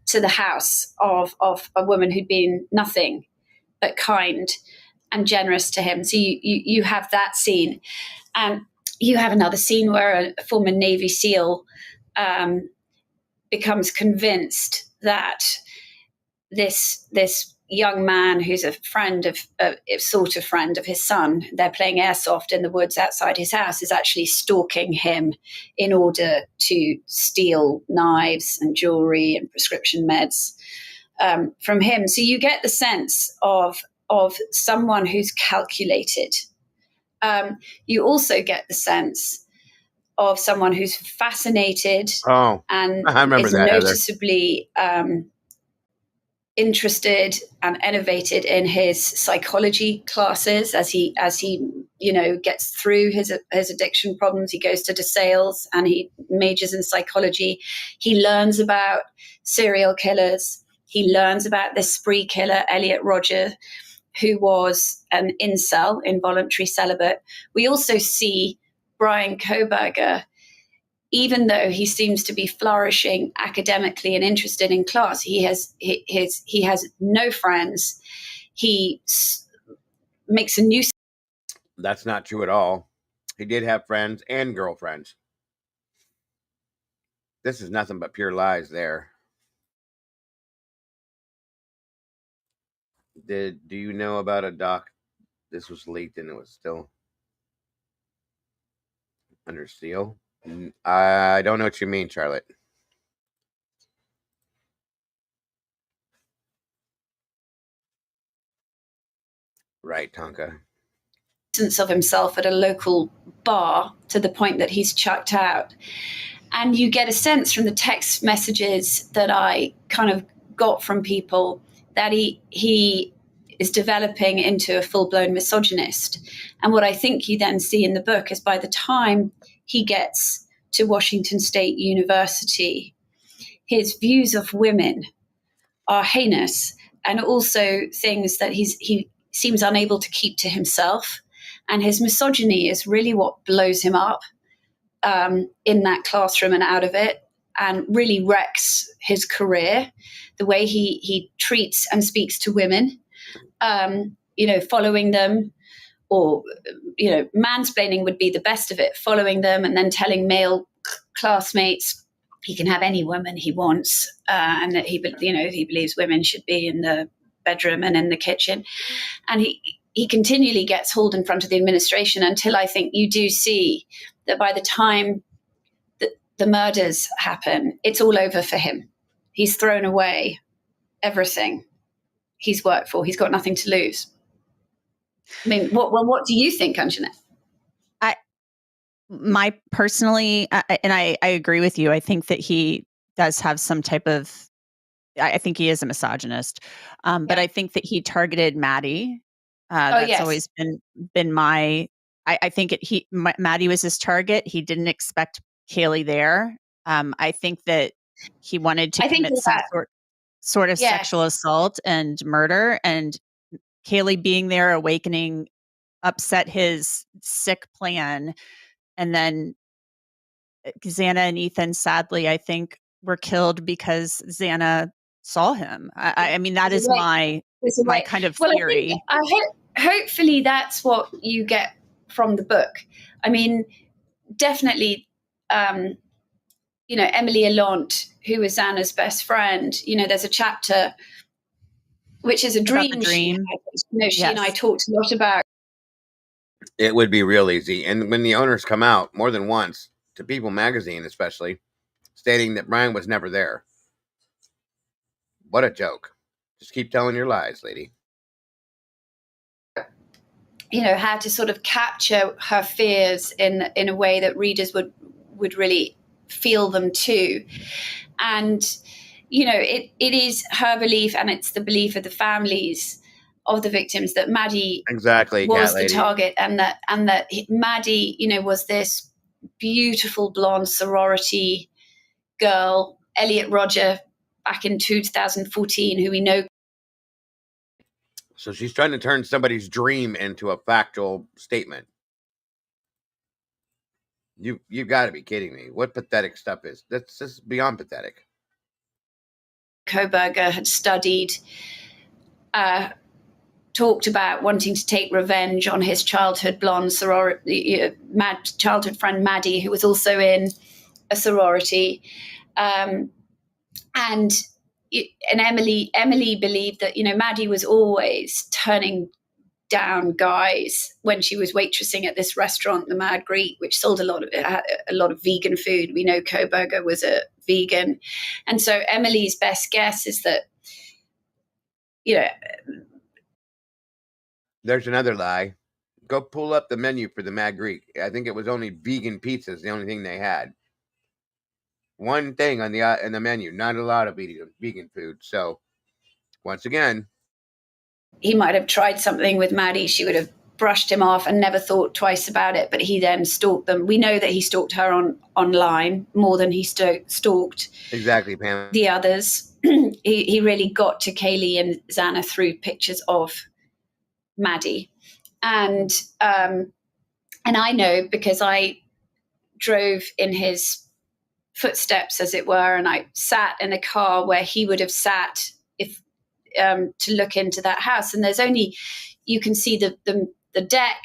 to the house of a woman who'd been nothing but kind and generous to him. So you have that scene. And you have another scene where a former Navy SEAL becomes convinced that this young man who's a friend of his son, they're playing airsoft in the woods outside his house, is actually stalking him in order to steal knives and jewelry and prescription meds from him. So you get the sense of someone who's calculated. You also get the sense of someone who's fascinated Oh, and I remember is that, Heather. noticeably interested and innovated in his psychology classes as he gets through his addiction problems. He goes to DeSales and he majors in psychology. He learns about serial killers. He learns about this spree killer, Elliot Rodger, who was an incel, involuntary celibate. We also see Brian Koberger, even though he seems to be flourishing academically and interested in class, he has no friends. He makes a new. That's not true at all. He did have friends and girlfriends. This is nothing but pure lies there. Do you know about a doc? This was leaked and it was still under seal. I don't know what you mean, Charlotte. Right, Tonka. Of himself at a local bar to the point that he's chucked out. And you get a sense from the text messages that I kind of got from people that he is developing into a full-blown misogynist. And what I think you then see in the book is by the time he gets to Washington State University, his views of women are heinous, and also things that he seems unable to keep to himself. And his misogyny is really what blows him up in that classroom and out of it, and really wrecks his career. The way he treats and speaks to women, following them, or mansplaining would be the best of it, following them and then telling male classmates he can have any woman he wants, and that he believes women should be in the bedroom and in the kitchen. And he continually gets hauled in front of the administration until I think you do see that by the time the murders happen, it's all over for him. He's thrown away everything he's worked for. He's got nothing to lose. I mean, what do you think, Anjanette? my personally, and I agree with you. I think that he does have some type of, I think he is a misogynist. But I think that he targeted Maddie. That's yes. always been my, I think Maddie was his target. He didn't expect Kaylee there. I think that he wanted to I think commit some sort of Yes. sexual assault and murder, and Kaylee being there, awakening, upset his sick plan. And then Xana and Ethan, sadly, I think, were killed because Xana saw him. I mean, that is my kind of theory. I think, hopefully that's what you get from the book. I mean, definitely, Emily Allant, who was Xana's best friend, there's a chapter which is a dream. She and I talked a lot about. It would be real easy. And when the owners come out more than once to People magazine, especially, stating that Brian was never there. What a joke. Just keep telling your lies, lady. How to sort of capture her fears in a way that readers would really feel them too. And, it is her belief, and it's the belief of the families of the victims, that Maddie was the target, and that Maddie, was this beautiful blonde sorority girl, Elliot Roger, back in 2014, who we know. So she's trying to turn somebody's dream into a factual statement. You got to be kidding me. What pathetic stuff is? That's just beyond pathetic. Koberger had studied, talked about wanting to take revenge on his childhood blonde sorority, childhood friend Maddie, who was also in a sorority. And Emily believed that, Maddie was always turning down guys when she was waitressing at this restaurant, the Mad Greek, which sold a lot of vegan food. We know Koberger was a vegan. And so Emily's best guess is that, there's another lie. Go pull up the menu for the Mad Greek. I think it was only vegan pizzas, the only thing they had. One thing on the menu, not a lot of vegan food. So, once again, he might have tried something with Maddie. She would have brushed him off and never thought twice about it. But he then stalked them. We know that he stalked her online more than he stalked exactly, Pam. the others. He really got to Kaylee and Xana through pictures of Maddie, and I know because I drove in his footsteps, as it were, and I sat in a car where he would have sat if to look into that house. And there's only, you can see the deck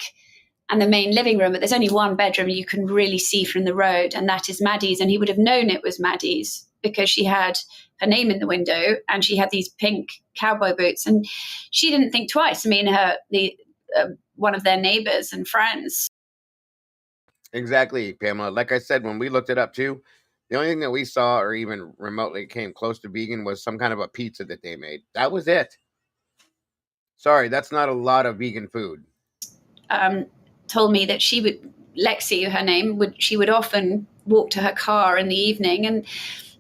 and the main living room, but there's only one bedroom you can really see from the road, and that is Maddie's. And he would have known it was Maddie's because she had her name in the window and she had these pink cowboy boots, and she didn't think twice. I mean, one of their neighbors and friends. Exactly, Pamela. Like I said, when we looked it up too, the only thing that we saw or even remotely came close to vegan was some kind of a pizza that they made. That was it. Sorry, that's not a lot of vegan food. Told me that she would, Lexi, her name, she would often walk to her car in the evening and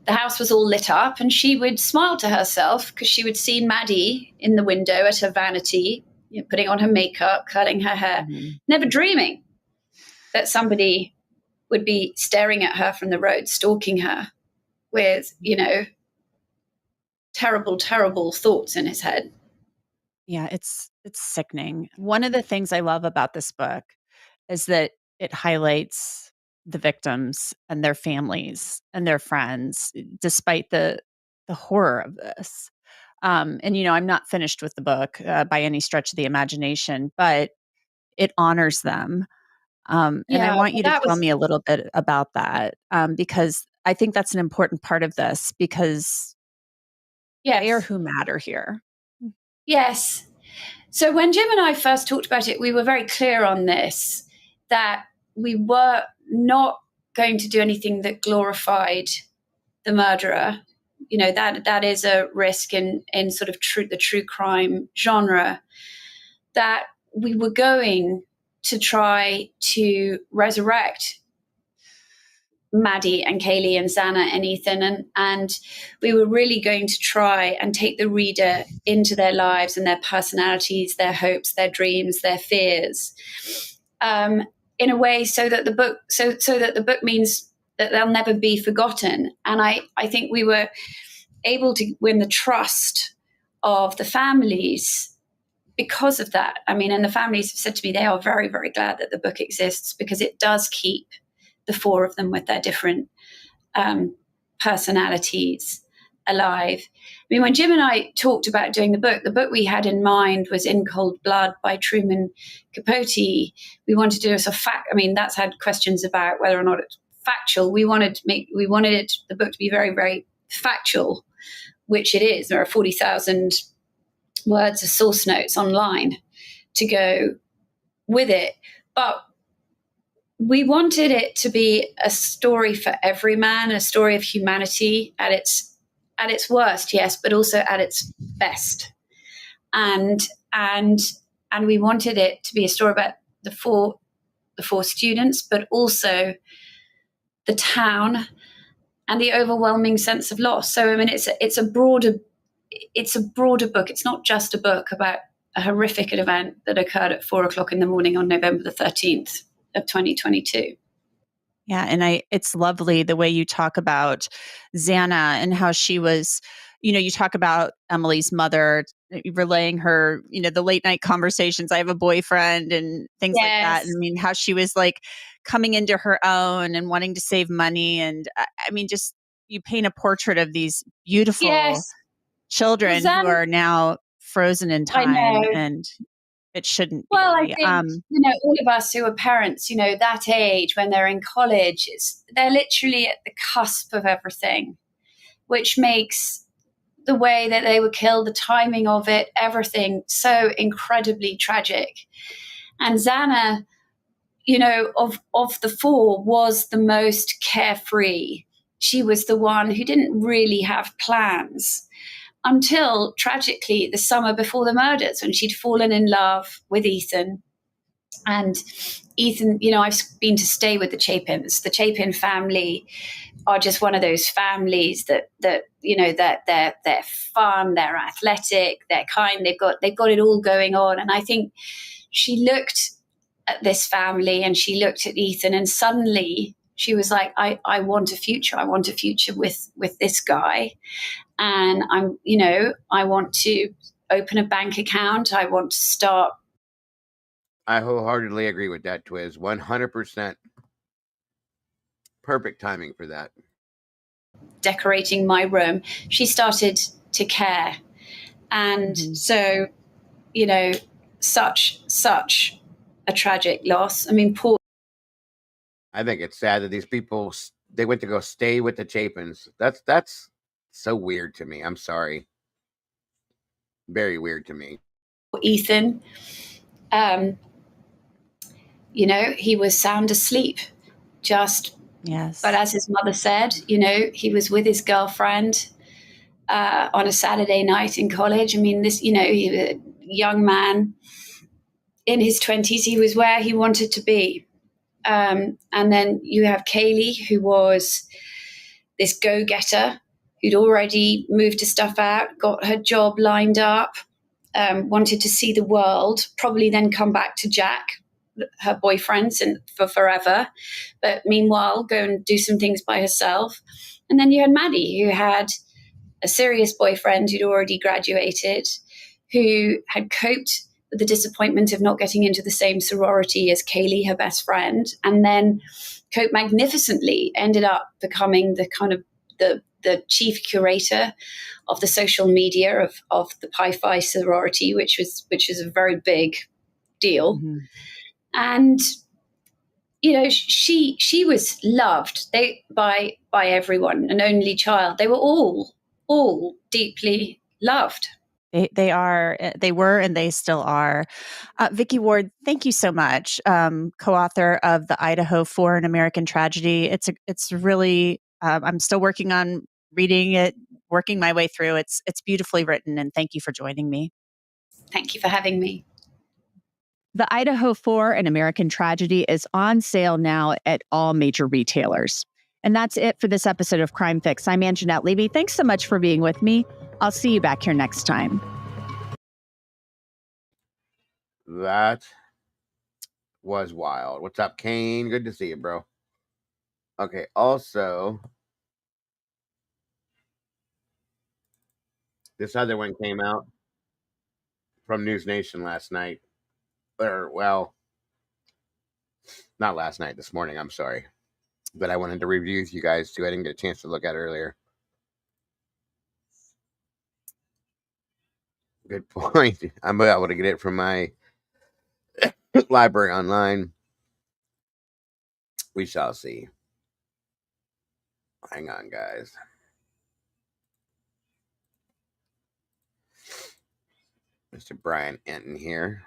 the house was all lit up, and she would smile to herself because she would see Maddie in the window at her vanity, putting on her makeup, curling her hair, never dreaming that somebody would be staring at her from the road, stalking her with, terrible, terrible thoughts in his head. Yeah, it's sickening. One of the things I love about this book is that it highlights the victims and their families and their friends, despite the horror of this. And I'm not finished with the book by any stretch of the imagination, but it honors them. And I want you to tell me a little bit about that, because I think that's an important part of this, because they are who matter here. Yes. So when Jim and I first talked about it, we were very clear on this, that we were not going to do anything that glorified the murderer. That is a risk in sort of the true crime genre, that we were going to try to resurrect Maddie and Kaylee and Xana and Ethan, and we were really going to try and take the reader into their lives and their personalities, their hopes, their dreams, their fears, in a way so that the book means that they'll never be forgotten. And I think we were able to win the trust of the families because of that. I mean, and the families have said to me they are very, very glad that the book exists because it does keep the four of them with their different personalities alive. I mean, when Jim and I talked about doing the book we had in mind was In Cold Blood by Truman Capote. We wanted to do a sort of fact. I mean, that's had questions about whether or not it's factual. We wanted the book to be very, very factual, which it is. There are 40,000 words of source notes online to go with it. But we wanted it to be a story for every man, a story of humanity at its worst, yes, but also at its best. And we wanted it to be a story about the four students, but also the town and the overwhelming sense of loss. So I mean, it's a broader book. It's not just a book about a horrific event that occurred at 4:00 in the morning on November the 13th of 2022. Yeah. And it's lovely the way you talk about Xana and how she was, you talk about Emily's mother relaying her, the late night conversations. I have a boyfriend and things like that. And I mean, how she was like coming into her own and wanting to save money. And I mean, just you paint a portrait of these beautiful children who are now frozen in time, and it shouldn't be. Well, I think, all of us who are parents, that age when they're in college, they're literally at the cusp of everything, which makes the way that they were killed, the timing of it, everything so incredibly tragic. And Xana, of the four, was the most carefree. She was the one who didn't really have plans until, tragically, the summer before the murders, when she'd fallen in love with Ethan. And Ethan, I've been to stay with the Chapins. The Chapin family are just one of those families that they're fun, they're athletic, they're kind, they've got it all going on. And I think she looked at this family and she looked at Ethan, and suddenly she was like, I want a future. I want a future with this guy. And I want to open a bank account. I want to start. I wholeheartedly agree with that, Twiz. 100%. Perfect timing for that. Decorating my room. She started to care. And so, such a tragic loss. I mean, poor. I think it's sad that these people, they went to go stay with the Chapins. That's so weird to me. I'm sorry. Very weird to me. Ethan, he was sound asleep, just. Yes. But as his mother said, he was with his girlfriend on a Saturday night in college. I mean, he was a young man in his 20s. He was where he wanted to be. And then you have Kaylee, who was this go-getter who'd already moved her stuff out, got her job lined up, wanted to see the world, probably then come back to Jack, her boyfriend, and for forever. But meanwhile, go and do some things by herself. And then you had Maddie, who had a serious boyfriend who'd already graduated, who had coped with the disappointment of not getting into the same sorority as Kaylee, her best friend, and then coped magnificently, ended up becoming the kind of the chief curator of the social media of the Pi Phi sorority, which is a very big deal. Mm-hmm. And she was loved by everyone, an only child. They were all deeply loved. They were, and they still are. Vicki Ward, thank you so much. Co-author of the Idaho for an American Tragedy. It's really, I'm still working on reading it, working my way through. It's beautifully written, and thank you for joining me. Thank you for having me. The Idaho for an American Tragedy is on sale now at all major retailers. And that's it for this episode of Crime Fix. I'm Anjanette Levy. Thanks so much for being with me. I'll see you back here next time. That was wild. What's up, Kane? Good to see you, bro. Okay, also, this other one came out from NewsNation last night. Or, well, not last night, this morning, I'm sorry. But I wanted to review with you guys too. I didn't get a chance to look at it earlier. Good point. I'm able to get it from my library online. We shall see. Hang on, guys. Mr. Brian Enton here.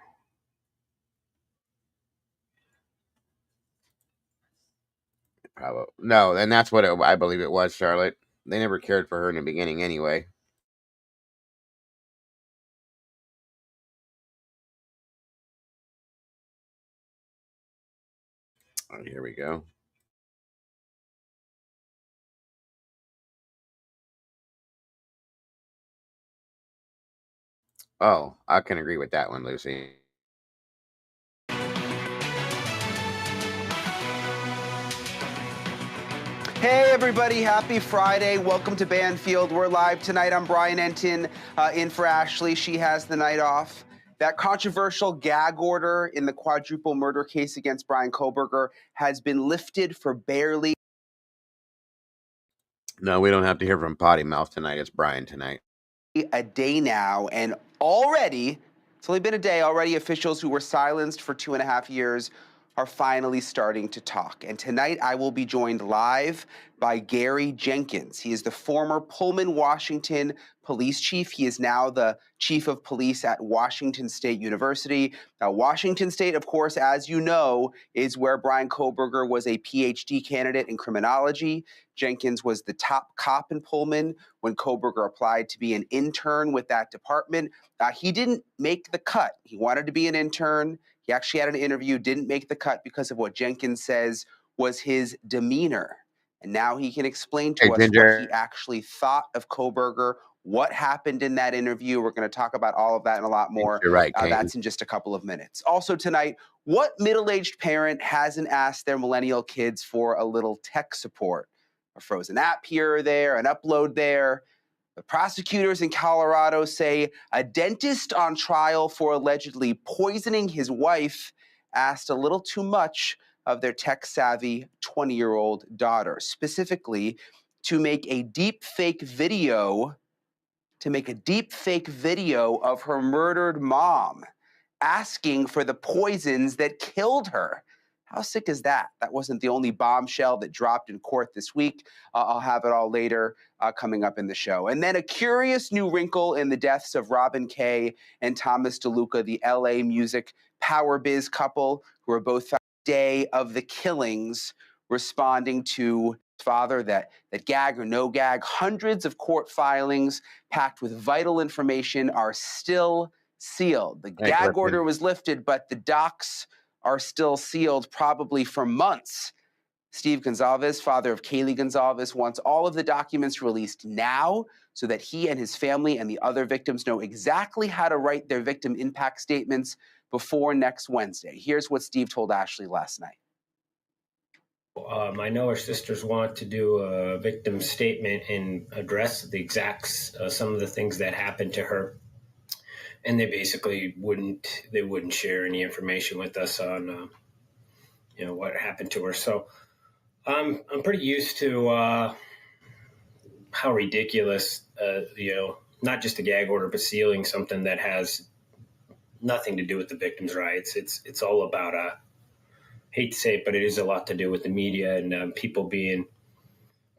Probably no, and that's what I believe it was, Charlotte. They never cared for her in the beginning anyway. Oh, here we go. Oh, I can agree with that one, Lucy. Hey everybody, happy Friday. Welcome to Banfield. We're live tonight. I'm Brian Enton, in for Ashley. She has the night off. That controversial gag order in the quadruple murder case against Bryan Kohberger has been lifted for barely No, we don't have to hear from Potty Mouth tonight. It's Brian tonight. a day now, and already, it's only been a day, already officials who were silenced for 2.5 years are finally starting to talk. And tonight I will be joined live by Gary Jenkins. He is the former Pullman, Washington police chief. He is now the chief of police at Washington State University. Now, Washington State, of course, as you know, is where Bryan Kohberger was a PhD candidate in criminology. Jenkins was the top cop in Pullman when Kohberger applied to be an intern with that department. He didn't make the cut. He wanted to be an intern. He actually had an interview, didn't make the cut because of what Jenkins says was his demeanor. And now he can explain to us what he actually thought of Kohberger, what happened in that interview. We're going to talk about all of that and a lot more. You're right, Kane. That's in just a couple of minutes. Also tonight, what middle-aged parent hasn't asked their millennial kids for a little tech support? A frozen app here or there, an upload there. The prosecutors in Colorado say a dentist on trial for allegedly poisoning his wife asked a little too much of their tech-savvy 20-year-old daughter, specifically to make a deep fake video of her murdered mom, asking for the poisons that killed her. How sick is that? That wasn't the only bombshell that dropped in court this week. I'll have it all later coming up in the show. And then a curious new wrinkle in the deaths of Robin Kay and Thomas DeLuca, the LA music power biz couple, who are both found day of the killings, responding to father that gag or no gag. Hundreds of court filings packed with vital information are still sealed. The gag order was lifted, but the docs are still sealed probably for months. Steve Gonzalez, father of Kaylee Gonzalez, wants all of the documents released now so that he and his family and the other victims know exactly how to write their victim impact statements before next Wednesday. Here's what Steve told Ashley last night. I know her sisters want to do a victim statement and address the exacts, some of the things that happened to her. And they basically wouldn't share any information with us on, what happened to her. So I'm pretty used to how ridiculous, not just a gag order, but sealing something that has nothing to do with the victim's rights. It's all about, hate to say it, but it is a lot to do with the media and people being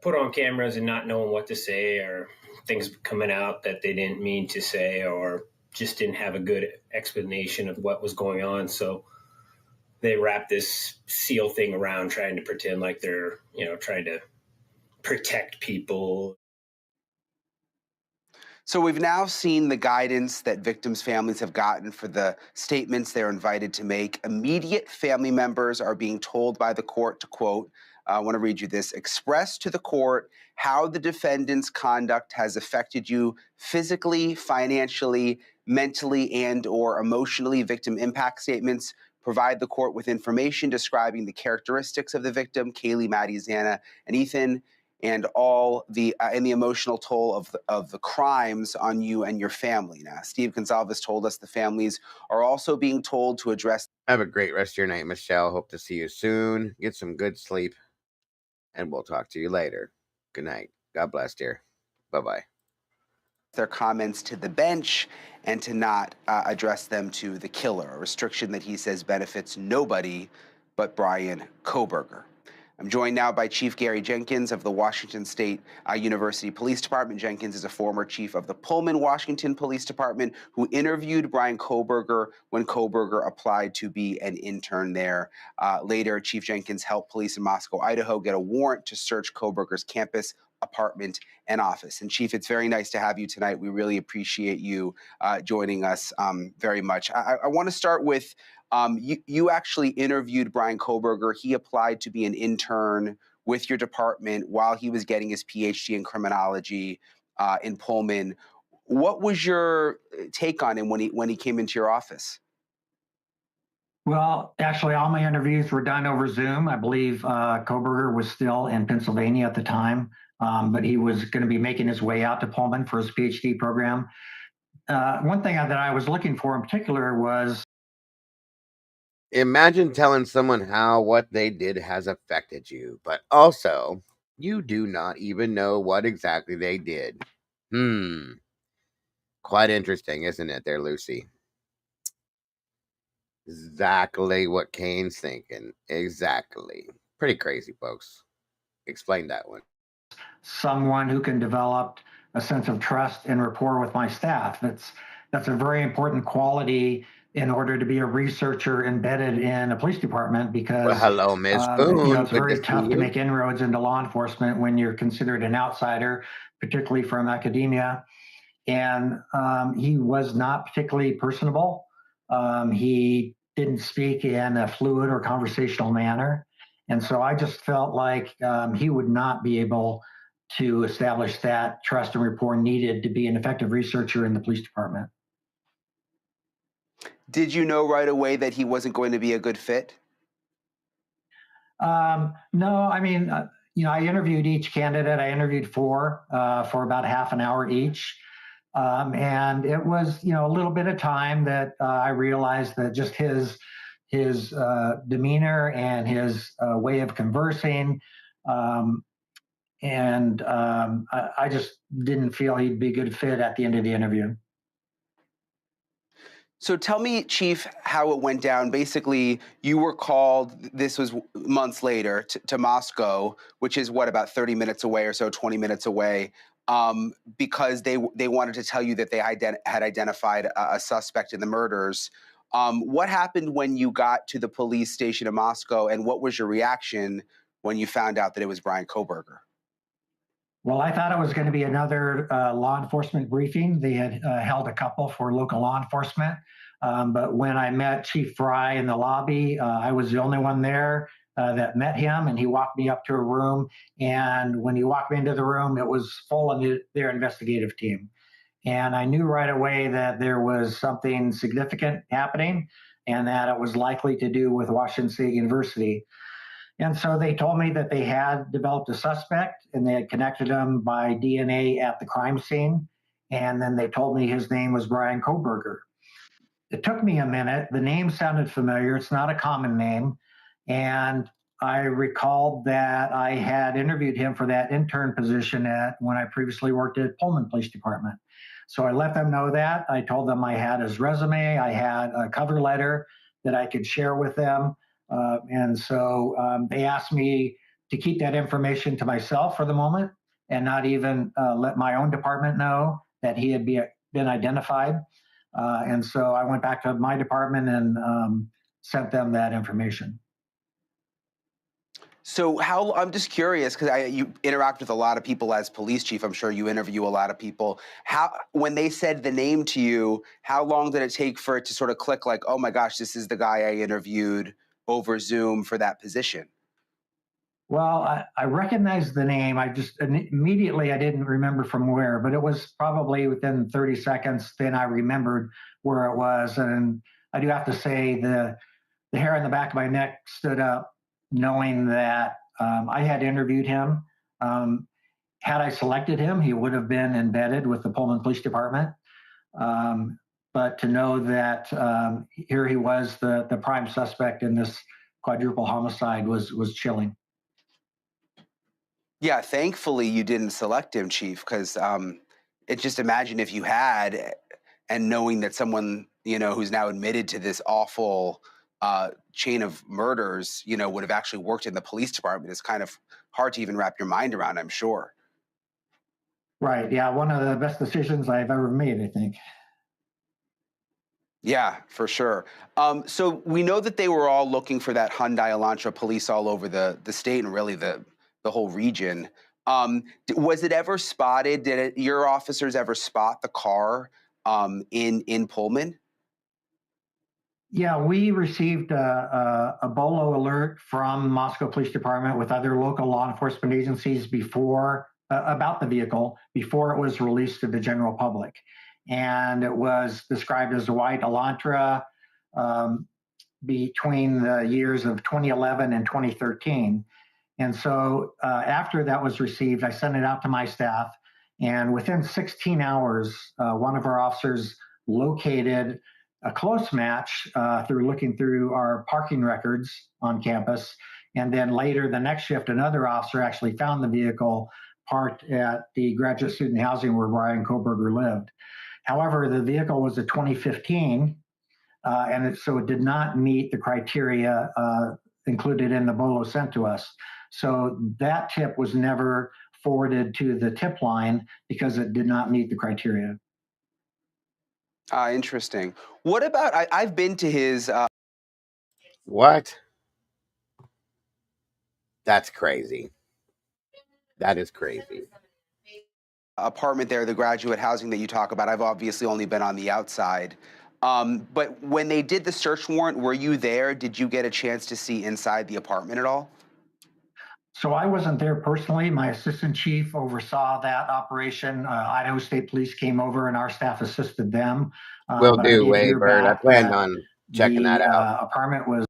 put on cameras and not knowing what to say, or things coming out that they didn't mean to say, or just didn't have a good explanation of what was going on. So they wrap this seal thing around trying to pretend like they're, trying to protect people. So we've now seen the guidance that victims' families have gotten for the statements they're invited to make. Immediate family members are being told by the court to, quote, I want to read you this. Express to the court how the defendant's conduct has affected you physically, financially, mentally, and or emotionally. Victim impact statements provide the court with information describing the characteristics of the victim, Kaylee, Maddie, Xana, and Ethan, and all the and the emotional toll of the crimes on you and your family. Now, Steve Gonzalez told us the families are also being told to address. Have a great rest of your night, Michelle. Hope to see you soon. Get some good sleep, and we'll talk to you later. Good night. God bless, dear. Bye-bye. Their comments to the bench and to not address them to the killer, a restriction that he says benefits nobody but Brian Kohberger. I'm joined now by Chief Gary Jenkins of the Washington State University Police Department. Jenkins is a former chief of the Pullman, Washington Police Department who interviewed Brian Kohberger when Kohberger applied to be an intern there. Later, Chief Jenkins helped police in Moscow, Idaho get a warrant to search Kohberger's campus, apartment, and office. And Chief, it's very nice to have you tonight. We really appreciate you joining us very much. I want to start with you actually interviewed Brian Kohberger. He applied to be an intern with your department while he was getting his PhD in criminology in Pullman. What was your take on him when he came into your office? Well, actually, all my interviews were done over Zoom. I believe Kohberger was still in Pennsylvania at the time, but he was going to be making his way out to Pullman for his PhD program. One thing that I was looking for in particular was. Imagine telling someone how what they did has affected you, but also you do not even know what exactly they did. Quite interesting, isn't it there, Lucy? Exactly what Kane's thinking. Exactly. Pretty crazy, folks. Explain that one. Someone who can develop a sense of trust and rapport with my staff. That's a very important quality in order to be a researcher embedded in a police department, because well, hello, Miss Boone. it's very tough to make inroads into law enforcement when you're considered an outsider, particularly from academia. And he was not particularly personable. He didn't speak in a fluid or conversational manner. And so I just felt like he would not be able to establish that trust and rapport needed to be an effective researcher in the police department. Did you know right away that he wasn't going to be a good fit? No, I mean, I interviewed each candidate. I interviewed four for about half an hour each. And it was, a little bit of time that I realized that just his demeanor and his way of conversing, I just didn't feel he'd be a good fit at the end of the interview. So tell me, Chief, how it went down. Basically, you were called, this was months later, to Moscow, which is about 30 minutes away or so, 20 minutes away, because they wanted to tell you that they had identified a suspect in the murders. What happened when you got to the police station in Moscow, and what was your reaction when you found out that it was Brian Kohberger? Well, I thought it was going to be another law enforcement briefing. They had held a couple for local law enforcement. But when I met Chief Fry in the lobby, I was the only one there that met him, and he walked me up to a room. And when he walked me into the room, it was full of their investigative team. And I knew right away that there was something significant happening and that it was likely to do with Washington State University. And so they told me that they had developed a suspect and they had connected him by DNA at the crime scene. And then they told me his name was Brian Kohberger. It took me a minute. The name sounded familiar. It's not a common name. And I recalled that I had interviewed him for that intern position when I previously worked at Pullman Police Department. So I let them know that. I told them I had his resume. I had a cover letter that I could share with them. And so they asked me to keep that information to myself for the moment and not even let my own department know that he had been identified. And so I went back to my department and sent them that information. So I'm just curious, because you interact with a lot of people as police chief. I'm sure you interview a lot of people. When they said the name to you, how long did it take for it to sort of click like, oh my gosh, this is the guy I interviewed over Zoom for that position? Well, I recognized the name. I just immediately I didn't remember from where, but it was probably within 30 seconds. Then I remembered where it was, and I do have to say the hair on the back of my neck stood up, knowing that I had interviewed him. Um, had I selected him, he would have been embedded with the Pullman Police Department. Um, but to know that here he was, the prime suspect in this quadruple homicide was chilling. Yeah, thankfully you didn't select him, Chief, because it just imagine if you had, and knowing that someone who's now admitted to this awful chain of murders, would have actually worked in the police department is kind of hard to even wrap your mind around, I'm sure. Right. Yeah. One of the best decisions I've ever made, I think. Yeah, for sure. So we know that they were all looking for that Hyundai Elantra police all over the state and really the whole region. Was it ever spotted? Did your officers ever spot the car in Pullman? Yeah, we received a BOLO alert from Moscow Police Department with other local law enforcement agencies before about the vehicle before it was released to the general public, and it was described as a white Elantra um, between the years of 2011 and 2013. And so after that was received, I sent it out to my staff, and within 16 hours, one of our officers located a close match through looking through our parking records on campus. And then later, the next shift, another officer actually found the vehicle parked at the graduate student housing where Brian Koberger lived. However, the vehicle was a 2015, so it did not meet the criteria included in the BOLO sent to us. So that tip was never forwarded to the tip line because it did not meet the criteria. Interesting. What about, I've been to his. What? That's crazy. That is crazy. Apartment there, the graduate housing that you talk about. I've obviously only been on the outside. But when they did the search warrant, were you there? Did you get a chance to see inside the apartment at all? So I wasn't there personally. My assistant chief oversaw that operation. Idaho State Police came over and our staff assisted them. Will But I do, did hear Waybird. I back planned that on checking the that out. apartment was.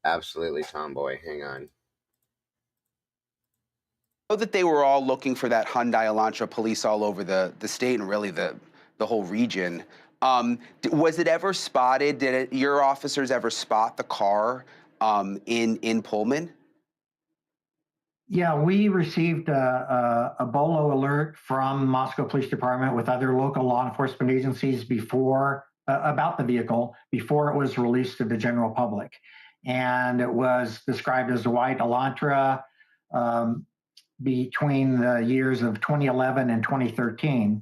Absolutely, Tomboy. Hang on. I know that they were all looking for that Hyundai Elantra police all over the state and really the whole region. Was it ever spotted? Did your officers ever spot the car in Pullman? Yeah, we received a BOLO alert from Moscow Police Department with other local law enforcement agencies before about the vehicle before it was released to the general public, and it was described as a white Elantra between the years of 2011 and 2013.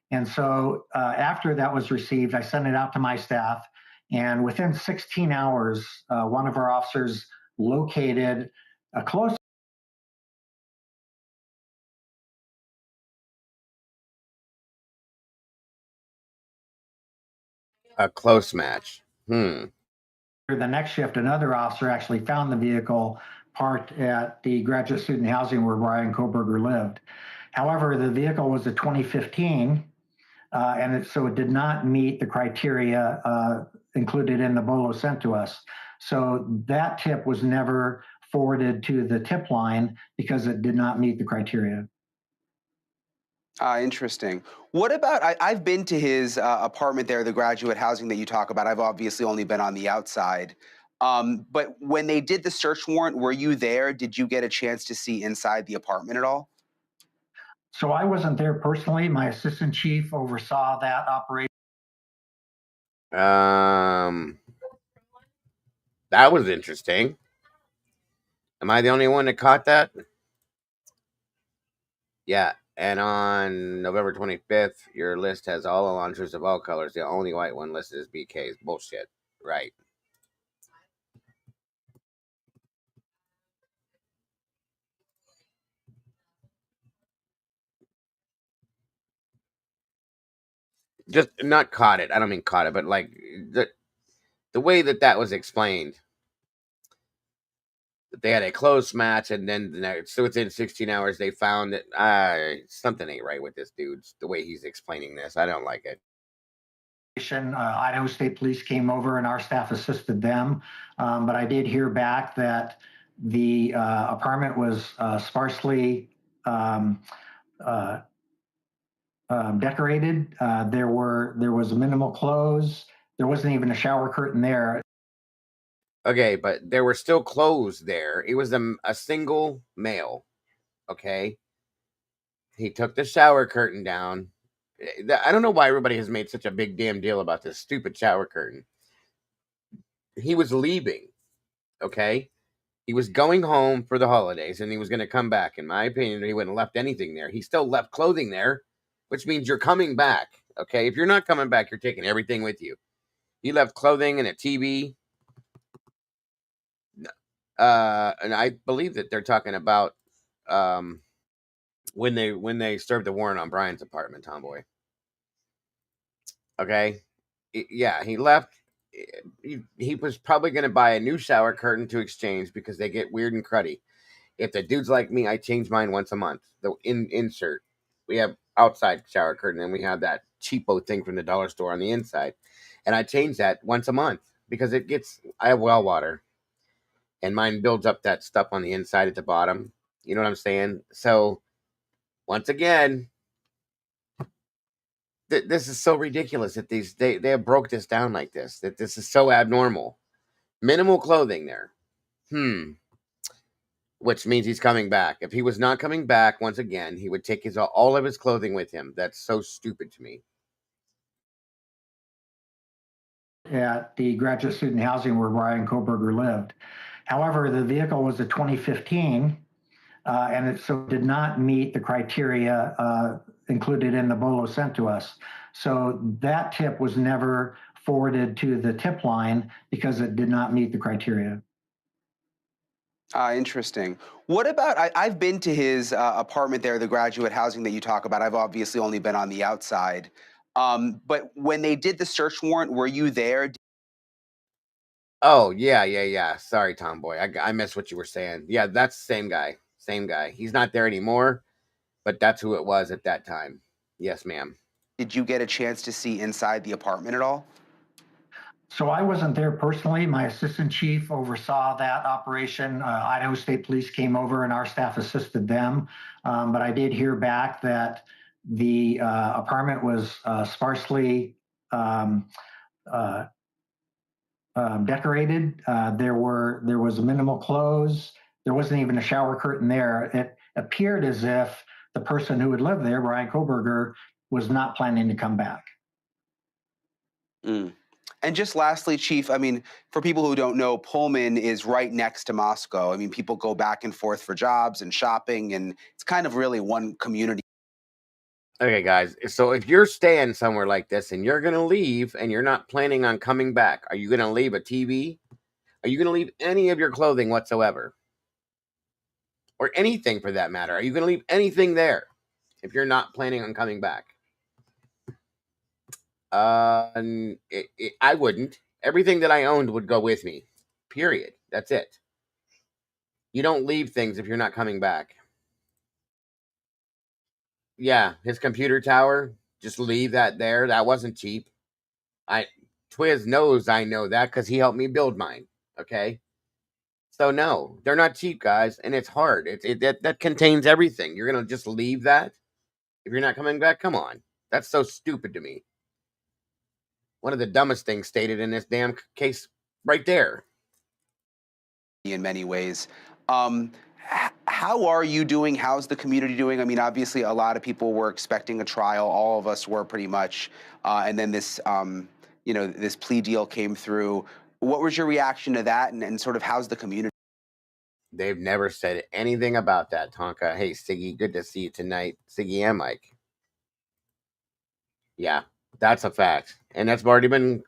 And so after that was received, I sent it out to my staff, and within 16 hours, one of our officers located a close. A close match. The next shift, another officer actually found the vehicle parked at the graduate student housing where Brian Koberger lived. However, the vehicle was a 2015, so it did not meet the criteria included in the BOLO sent to us. So that tip was never forwarded to the tip line because it did not meet the criteria. Interesting. What about, I've been to his apartment there, the graduate housing that you talk about. I've obviously only been on the outside. But when they did the search warrant, were you there? Did you get a chance to see inside the apartment at all? So I wasn't there personally. My assistant chief oversaw that operation. That was interesting. Am I the only one that caught that? Yeah. And on November 25th, your list has all Elantras of all colors. The only white one listed is BK's. Bullshit. Right. Just not caught it. I don't mean caught it, but like the way that was explained. they had a close match, and then so within 16 hours they found that something ain't right with this dude. The way he's explaining this, I don't like it. Idaho State Police came over and our staff assisted them, but I did hear back that the apartment was sparsely decorated. There was minimal clothes. There wasn't even a shower curtain there. Okay, but there were still clothes there. It was a single male. Okay, he took the shower curtain down. I don't know why everybody has made such a big damn deal about this stupid shower curtain. He was leaving. Okay, he was going home for the holidays, and he was going to come back. In my opinion, he wouldn't have left anything there. He still left clothing there, which means you're coming back. Okay, if you're not coming back, you're taking everything with you. He left clothing and a TV. And I believe that they're talking about when they served the warrant on Brian's apartment, Tomboy. Okay, yeah, he left. He was probably going to buy a new shower curtain to exchange because they get weird and cruddy. If the dude's like me, I change mine once a month. The insert, we have outside shower curtain, and we have that cheapo thing from the dollar store on the inside, and I change that once a month because I have well water, and mine builds up that stuff on the inside at the bottom. You know what I'm saying? So once again, this is so ridiculous that they have broke this down like this. That this is so abnormal. Minimal clothing there. Which means he's coming back. If he was not coming back, once again, he would take all of his clothing with him. That's so stupid to me. At the graduate student housing where Brian Koberger lived. However, the vehicle was a 2015, and it so did not meet the criteria included in the BOLO sent to us. So that tip was never forwarded to the tip line because it did not meet the criteria. Interesting. What about, I've been to his apartment there, the graduate housing that you talk about. I've obviously only been on the outside. But when they did the search warrant, were you there? Oh, yeah. Sorry, Tomboy. I missed what you were saying. Yeah, that's the same guy. Same guy. He's not there anymore, but that's who it was at that time. Yes, ma'am. Did you get a chance to see inside the apartment at all? So I wasn't there personally. My assistant chief oversaw that operation. Idaho State Police came over and our staff assisted them. But I did hear back that the apartment was sparsely decorated. There was minimal clothes. There wasn't even a shower curtain there. It appeared as if the person who had lived there, Brian Koberger, was not planning to come back. And just lastly, Chief, I mean, for people who don't know, Pullman is right next to Moscow. I mean, people go back and forth for jobs and shopping, and it's kind of really one community. Okay, guys. So if you're staying somewhere like this and you're going to leave and you're not planning on coming back, are you going to leave a TV? Are you going to leave any of your clothing whatsoever? Or anything for that matter? Are you going to leave anything there if you're not planning on coming back? I wouldn't. Everything that I owned would go with me. Period. That's it. You don't leave things if you're not coming back. Yeah, his computer tower, just leave that there. That wasn't cheap. Twiz knows I know that because he helped me build mine. Okay? So no, they're not cheap, guys, and it's hard. That contains everything. You're gonna just leave that if you're not coming back? Come on. That's so stupid to me. One of the dumbest things stated in this damn case right there. In many ways. How are you doing? How's the community doing? I mean, obviously, a lot of people were expecting a trial. All of us were pretty much. And then this, this plea deal came through. What was your reaction to that? And sort of how's the community? They've never said anything about that, Tonka. Hey, Siggy, good to see you tonight. Siggy and Mike. Yeah, that's a fact. And that's already been,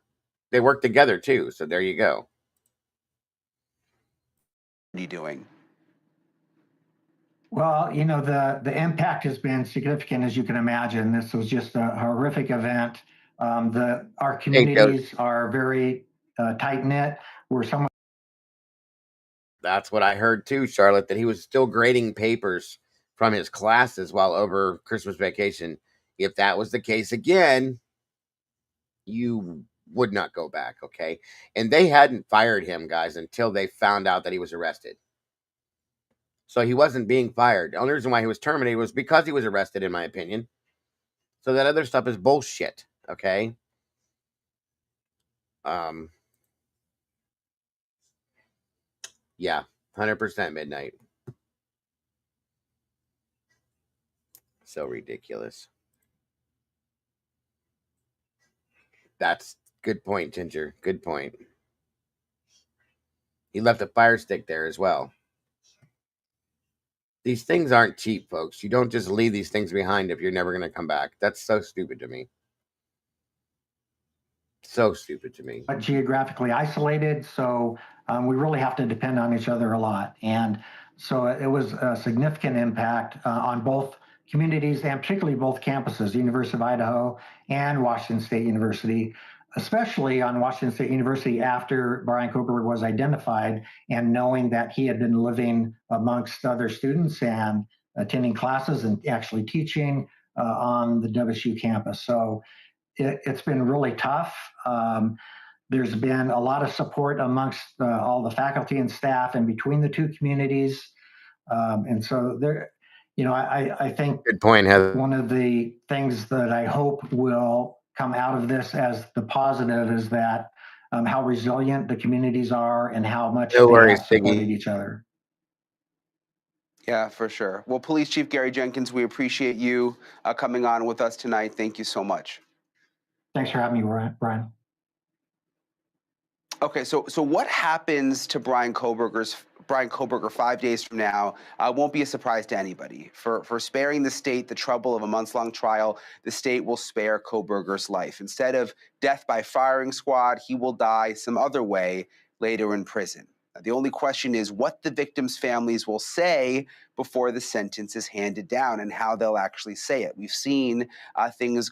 they work together too. So there you go. What are you doing? Well, the impact has been significant, as you can imagine. This was just a horrific event. Our communities are very tight-knit. We're somewhat. That's what I heard too, Charlotte, that he was still grading papers from his classes while over Christmas vacation. If that was the case again, you would not go back, okay? And they hadn't fired him, guys, until they found out that he was arrested. So he wasn't being fired. The only reason why he was terminated was because he was arrested, in my opinion. So that other stuff is bullshit, okay? Yeah, 100% midnight. So ridiculous. That's good point, Ginger. Good point. He left a fire stick there as well. These things aren't cheap, folks. You don't just leave these things behind if you're never going to come back. That's so stupid to me. So stupid to me. Geographically isolated, so we really have to depend on each other a lot. And so it was a significant impact on both communities and particularly both campuses, University of Idaho and Washington State University, especially on Washington State University after Brian Koberger was identified and knowing that he had been living amongst other students and attending classes and actually teaching on the WSU campus. So it's been really tough. There's been a lot of support amongst all the faculty and staff and between the two communities. And so there, I think good point, Heather. One of the things that I hope will come out of this as the positive is that how resilient the communities are and how much they have supported each other. Yeah, for sure. Well, Police Chief Gary Jenkins, we appreciate you coming on with us tonight. Thank you so much. Thanks for having me, Brian. Okay, so what happens to Brian Koberger 5 days from now won't be a surprise to anybody. For sparing the state the trouble of a months-long trial, the state will spare Koberger's life. Instead of death by firing squad, he will die some other way later in prison. The only question is what the victims' families will say before the sentence is handed down and how they'll actually say it. We've seen things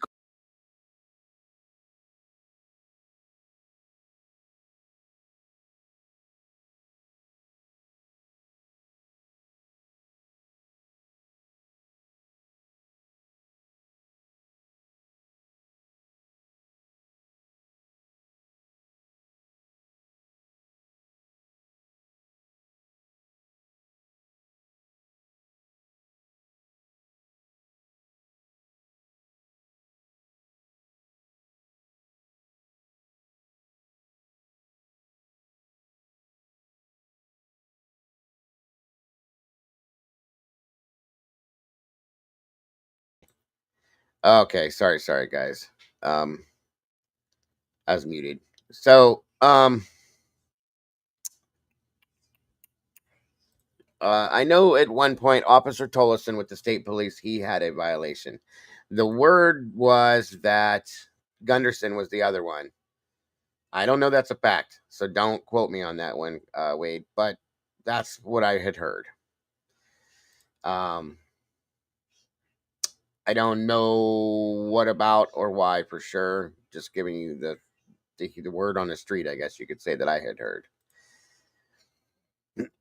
Okay, sorry, guys. I was muted. So, I know at one point, Officer Tollison with the state police, he had a violation. The word was that Gunderson was the other one. I don't know that's a fact, so don't quote me on that one, Wade, but that's what I had heard. I don't know what about or why for sure. Just giving you the word on the street, I guess you could say that I had heard.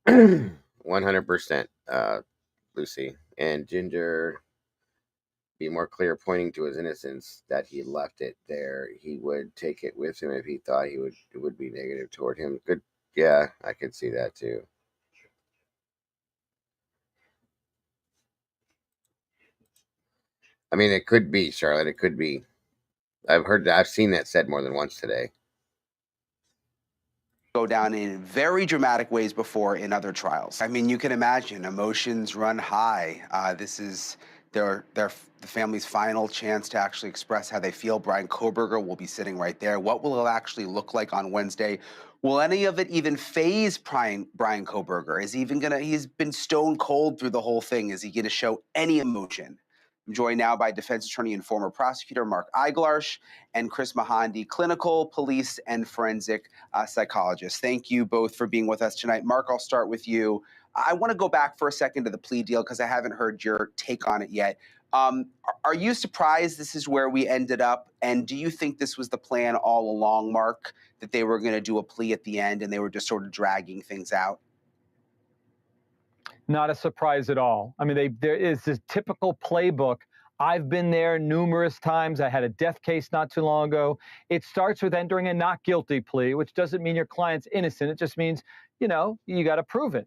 100%, Lucy. And Ginger, be more clear, pointing to his innocence, that he left it there. He would take it with him if he thought it would be negative toward him. Good. Yeah, I could see that too. I mean, it could be, Charlotte. It could be. I've seen that said more than once today. Go down in very dramatic ways before in other trials. I mean, you can imagine emotions run high. This is the family's final chance to actually express how they feel. Brian Koberger will be sitting right there. What will it actually look like on Wednesday? Will any of it even faze Brian Koberger? He's been stone cold through the whole thing. Is he going to show any emotion? I'm joined now by defense attorney and former prosecutor Mark Eiglarsh and Chris Mahandi, clinical, police, and forensic psychologist. Thank you both for being with us tonight. Mark, I'll start with you. I want to go back for a second to the plea deal because I haven't heard your take on it yet. Are you surprised this is where we ended up? And do you think this was the plan all along, Mark, that they were going to do a plea at the end and they were just sort of dragging things out? Not a surprise at all. I mean, there is this typical playbook. I've been there numerous times. I had a death case not too long ago. It starts with entering a not guilty plea, which doesn't mean your client's innocent. It just means, you got to prove it.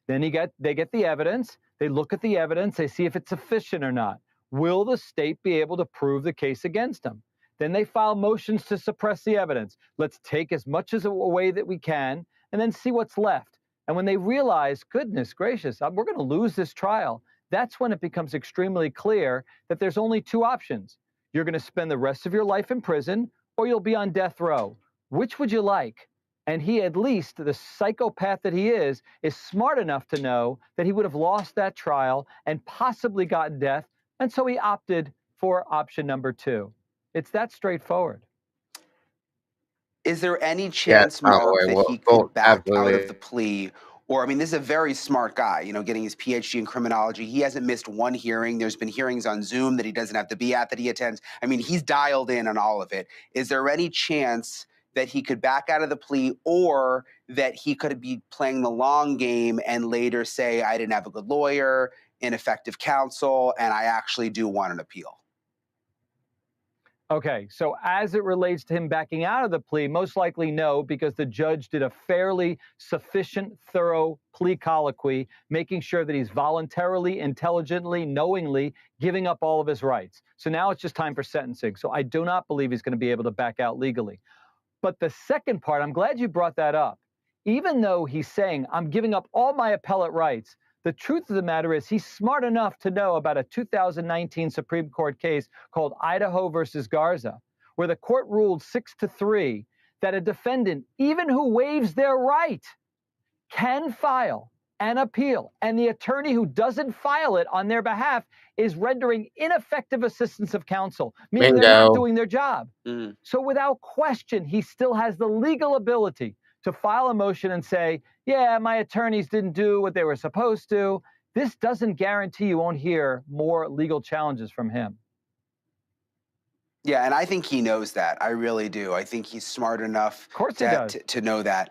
Then they get the evidence. They look at the evidence. They see if it's sufficient or not. Will the state be able to prove the case against them? Then they file motions to suppress the evidence. Let's take as much as away that we can and then see what's left. And when they realize, goodness gracious, we're going to lose this trial, that's when it becomes extremely clear that there's only two options. You're going to spend the rest of your life in prison, or you'll be on death row. Which would you like? And he, at least, the psychopath that he is smart enough to know that he would have lost that trial and possibly gotten death. And so he opted for option number 2. It's that straightforward. Is there any chance, Mark, that he could back out of the plea? Or, I mean, this is a very smart guy, getting his PhD in criminology. He hasn't missed one hearing. There's been hearings on Zoom that he doesn't have to be at, that he attends. I mean, he's dialed in on all of it. Is there any chance that he could back out of the plea, or that he could be playing the long game and later say, I didn't have a good lawyer, ineffective counsel, and I actually do want an appeal? Okay, so as it relates to him backing out of the plea, most likely no, because the judge did a fairly sufficient, thorough plea colloquy, making sure that he's voluntarily, intelligently, knowingly giving up all of his rights. So now it's just time for sentencing. So I do not believe he's going to be able to back out legally. But the second part, I'm glad you brought that up. Even though he's saying, I'm giving up all my appellate rights, the truth of the matter is he's smart enough to know about a 2019 Supreme Court case called Idaho versus Garza, where the court ruled 6-3 that a defendant, even who waives their right, can file an appeal. And the attorney who doesn't file it on their behalf is rendering ineffective assistance of counsel, meaning they're not doing their job. So without question, he still has the legal ability to file a motion and say, yeah, my attorneys didn't do what they were supposed to. This doesn't guarantee you won't hear more legal challenges from him. Yeah, and I think he knows that. I really do. I think he's smart enough to know that.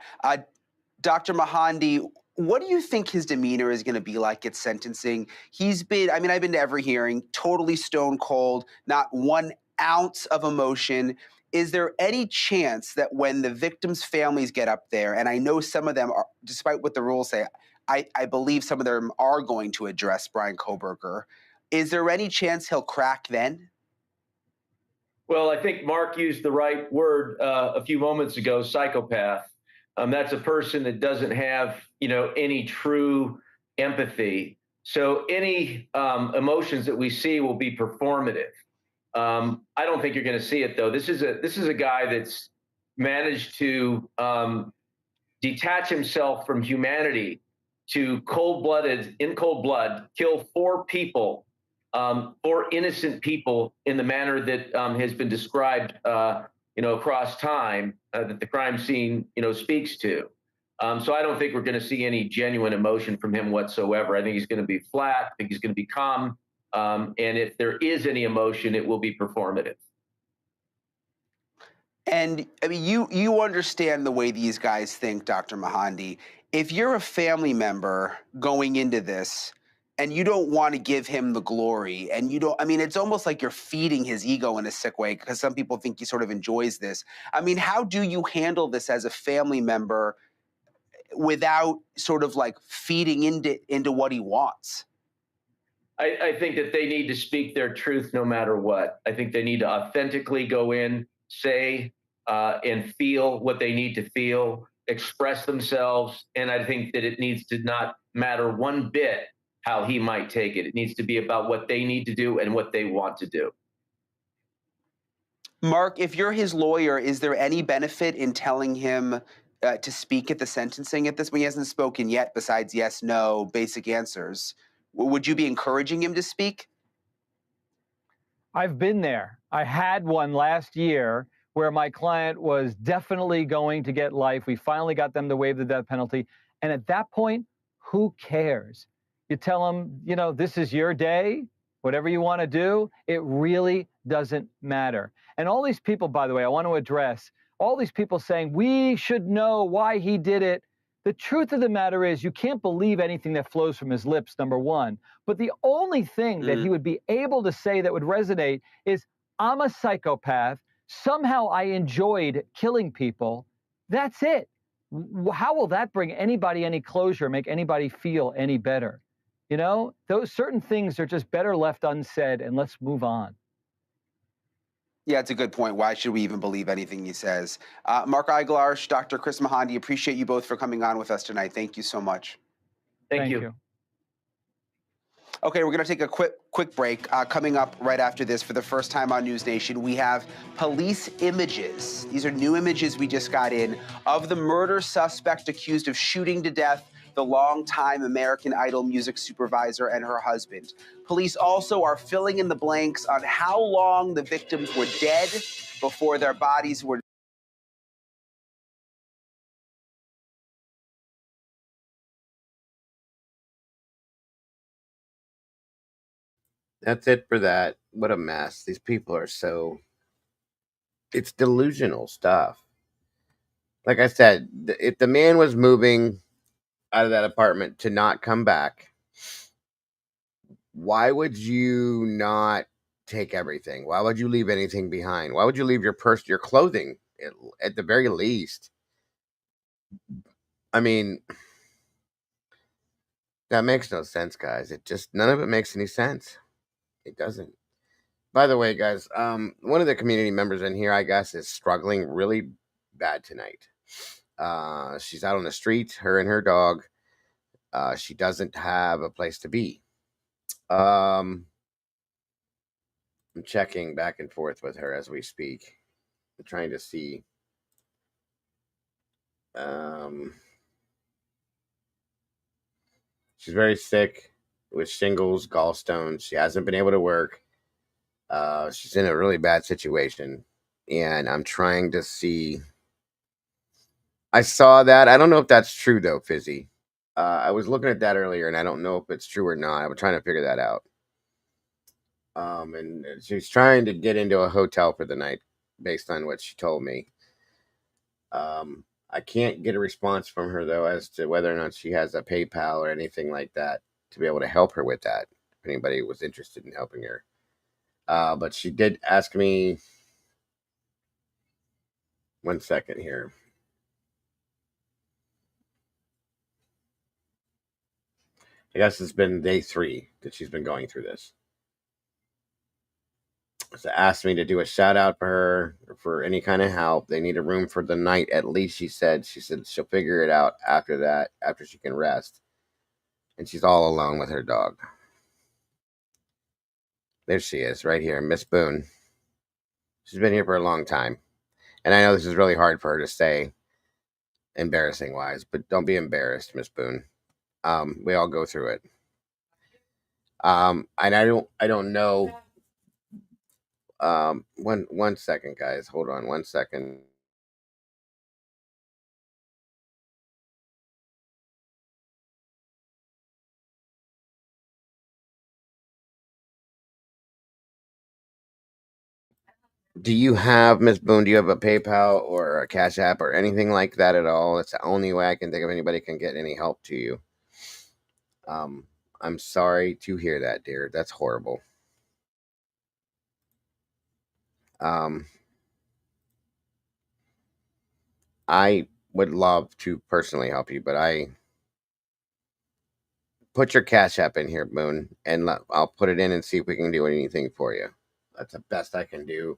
Dr. Mahandi, what do you think his demeanor is going to be like at sentencing? I've been to every hearing, totally stone cold, not 1 ounce of emotion. Is there any chance that when the victims' families get up there, and I know some of them are, despite what the rules say, I believe some of them are going to address Bryan Kohberger, is there any chance he'll crack then? Well, I think Mark used the right word a few moments ago, psychopath. That's a person that doesn't have, any true empathy. So any emotions that we see will be performative. I don't think you're going to see it, though. This is a guy that's managed to detach himself from humanity to in cold blood, kill 4 people, 4 innocent people in the manner that has been described, across time, that the crime scene, speaks to. So I don't think we're going to see any genuine emotion from him whatsoever. I think he's going to be flat. I think he's going to be calm. And if there is any emotion, it will be performative. And I mean, you understand the way these guys think, Dr. Mahandi. If you're a family member going into this and you don't want to give him the glory, and it's almost like you're feeding his ego in a sick way, because some people think he sort of enjoys this. I mean, how do you handle this as a family member without sort of like feeding into what he wants? I think that they need to speak their truth no matter what. I think they need to authentically go in, say and feel what they need to feel, express themselves. And I think that it needs to not matter one bit how he might take it. It needs to be about what they need to do and what they want to do. Mark, if you're his lawyer, is there any benefit in telling him to speak at the sentencing at this when he hasn't spoken yet, besides yes, no, basic answers? Would you be encouraging him to speak? I've been there. I had one last year where my client was definitely going to get life. We finally got them to waive the death penalty. And at that point, who cares? You tell them, this is your day, whatever you want to do, it really doesn't matter. And all these people, by the way, I want to address, all these people saying we should know why he did it. The truth of the matter is you can't believe anything that flows from his lips, number one. But the only thing that he would be able to say that would resonate is, I'm a psychopath. Somehow I enjoyed killing people. That's it. How will that bring anybody any closure, make anybody feel any better? You know, those certain things are just better left unsaid, and let's move on. Yeah, it's a good point. Why should we even believe anything he says? Mark Eiglarsh, Dr. Chris Mahandi, appreciate you both for coming on with us tonight. Thank you so much. Thank you. Okay, we're going to take a quick break. Coming up right after this, for the first time on NewsNation, we have police images. These are new images we just got in of the murder suspect accused of shooting to death the longtime American Idol music supervisor and her husband. Police also are filling in the blanks on how long the victims were dead before their bodies were That's it for that. What a mess. These people are so. It's delusional stuff. Like I said, if the man was moving out of that apartment to not come back, why would you not take everything? Why would you leave anything behind? Why would you leave your purse, your clothing, at the very least? I mean, that makes no sense, guys. It just, none of it makes any sense. It doesn't. By the way, guys, one of the community members in here, I guess, is struggling really bad tonight. She's out on the street, her and her dog. She doesn't have a place to be. I'm checking back and forth with her as we speak. I'm trying to see. She's very sick with shingles, gallstones. She hasn't been able to work. She's in a really bad situation, and I'm trying to see. I saw that. I don't know if that's true though, Fizzy. I was looking at that earlier, and I don't know if it's true or not. I'm trying to figure that out. And she's trying to get into a hotel for the night, based on what she told me. I can't get a response from her though as to whether or not she has a PayPal or anything like that to be able to help her with that. If anybody was interested in helping her, but she did ask me. One second here. I guess it's been day 3 that she's been going through this. So asked me to do a shout out for her or for any kind of help. They need a room for the night at least, she said. She said she'll figure it out after that, after she can rest. And she's all alone with her dog. There she is, right here, Miss Boone. She's been here for a long time. And I know this is really hard for her to say, embarrassing wise, but don't be embarrassed, Miss Boone. We all go through it. And I don't know. One second, guys. Hold on 1 second. Do you have, Miss Boone, do you have a PayPal or a Cash App or anything like that at all? It's the only way I can think of anybody can get any help to you. I'm sorry to hear that, dear. That's horrible. I would love to personally help you, but I put your Cash App in here, Boone, and I'll put it in and see if we can do anything for you. That's the best I can do.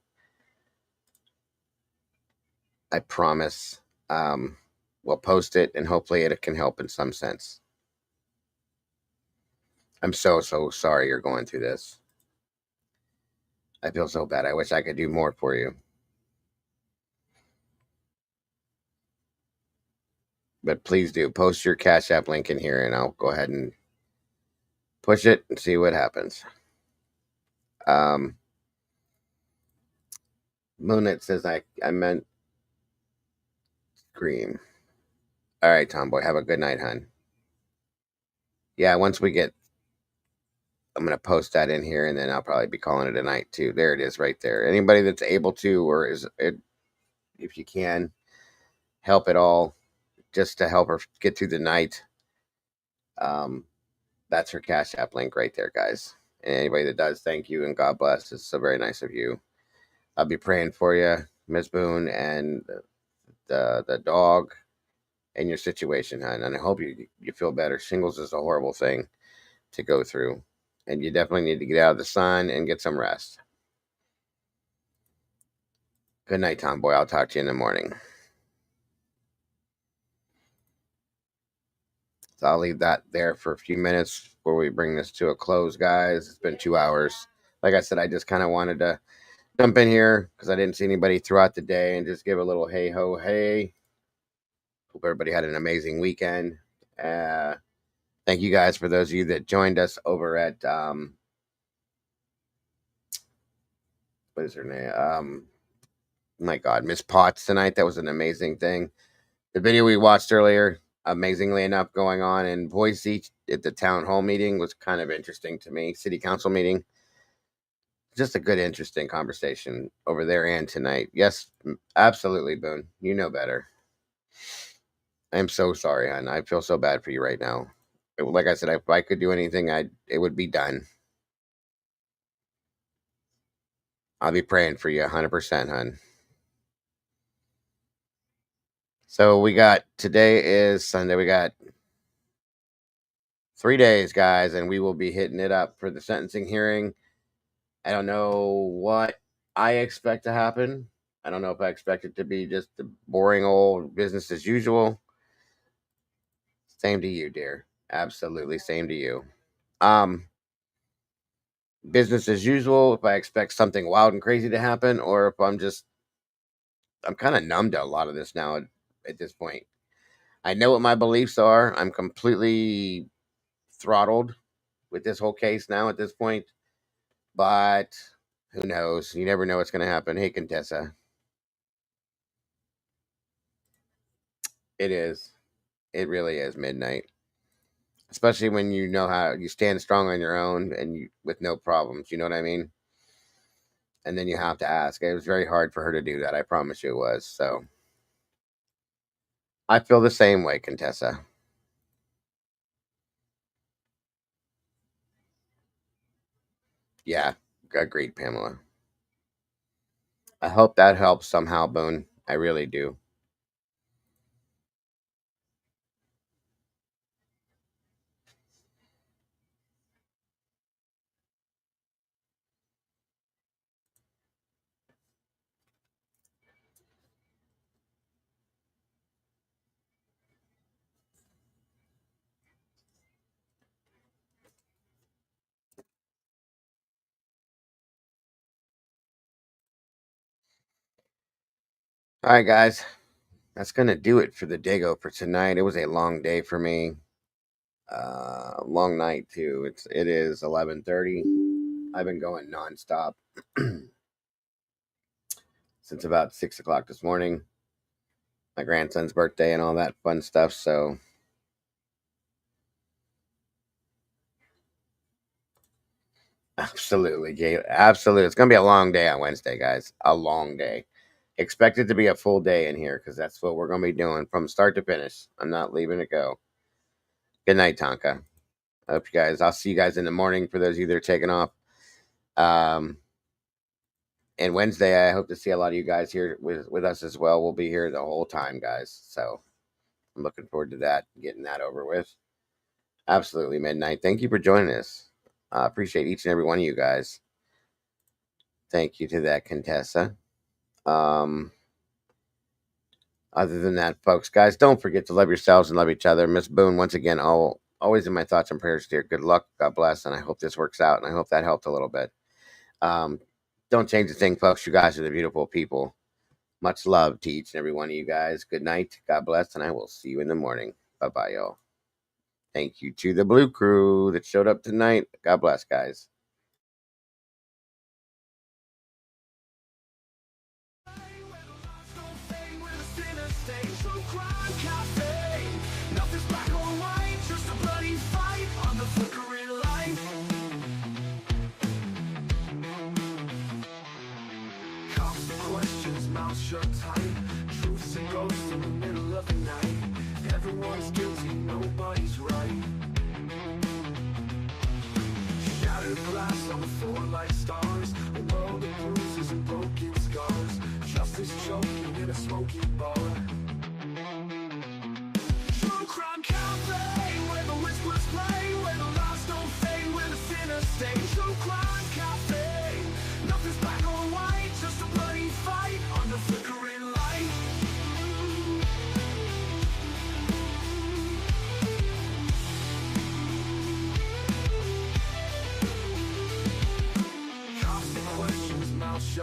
I promise. We'll post it, and hopefully it can help in some sense. I'm so sorry you're going through this. I feel so bad. I wish I could do more for you. But please do post your Cash App link in here, and I'll go ahead and push it and see what happens. Moonlit says I meant scream. All right, Tomboy, have a good night, hun. Yeah, once we get, I'm going to post that in here, and then I'll probably be calling it a night, too. There it is right there. Anybody that's able to, or if you can, help at all, just to help her get through the night. That's her Cash App link right there, guys. And anybody that does, thank you and God bless. It's so very nice of you. I'll be praying for you, Miss Boone, and the dog and your situation, hon. And I hope you feel better. Shingles is a horrible thing to go through, and you definitely need to get out of the sun and get some rest. Good night, Tomboy. I'll talk to you in the morning. So I'll leave that there for a few minutes before we bring this to a close, guys. It's been 2 hours. Like I said, I just kind of wanted to jump in here because I didn't see anybody throughout the day and just give a little hey ho hey. Hope everybody had an amazing weekend. Thank you guys for those of you that joined us over at what is her name? My God, Miss Potts tonight. That was an amazing thing. The video we watched earlier, amazingly enough, going on in Boise at the town hall meeting was kind of interesting to me. City council meeting. Just a good, interesting conversation over there and tonight. Yes, absolutely, Boone. You know better. I'm so sorry, hon. I feel so bad for you right now. Like I said, if I could do anything, it would be done. I'll be praying for you 100%, hon. So today is Sunday. We got 3 days, guys, and we will be hitting it up for the sentencing hearing. I don't know what I expect to happen. I don't know if I expect it to be just the boring old business as usual. Same to you, dear. Absolutely same to you. Business as usual, if I expect something wild and crazy to happen, or if I'm kind of numb to a lot of this now at this point. I know what my beliefs are. I'm completely throttled with this whole case now at this point. But who knows? You never know what's going to happen. Hey, Contessa. It is. It really is midnight. Especially when you know how you stand strong on your own and with no problems. You know what I mean? And then you have to ask. It was very hard for her to do that. I promise you it was. So I feel the same way, Contessa. Yeah, agreed, Pamela. I hope that helps somehow, Boone. I really do. All right, guys. That's going to do it for the Dago for tonight. It was a long day for me. Long night, too. It is 11:30. I've been going nonstop since about 6 o'clock this morning. My grandson's birthday and all that fun stuff. So absolutely, Jay. Absolutely. It's going to be a long day on Wednesday, guys. A long day. Expect it to be a full day in here because that's what we're going to be doing from start to finish. I'm not leaving it go. Good night, Tonka. I'll see you guys in the morning for those of you that are taking off. And Wednesday, I hope to see a lot of you guys here with us as well. We'll be here the whole time, guys. So I'm looking forward to that, getting that over with. Absolutely midnight. Thank you for joining us. I appreciate each and every one of you guys. Thank you to that Contessa. Other than that, folks, guys, don't forget to love yourselves and love each other. Miss Boone, once again, always in my thoughts and prayers, dear. Good luck. God bless. And I hope this works out. And I hope that helped a little bit. Don't change a thing, folks. You guys are the beautiful people. Much love to each and every one of you guys. Good night. God bless. And I will see you in the morning. Bye-bye, y'all. Thank you to the Blue Crew that showed up tonight. God bless, guys. Nothing's black or white, just a bloody fight on the flickering light. Cops and questions, mouths shut tight. Truths and ghosts in the middle of the night.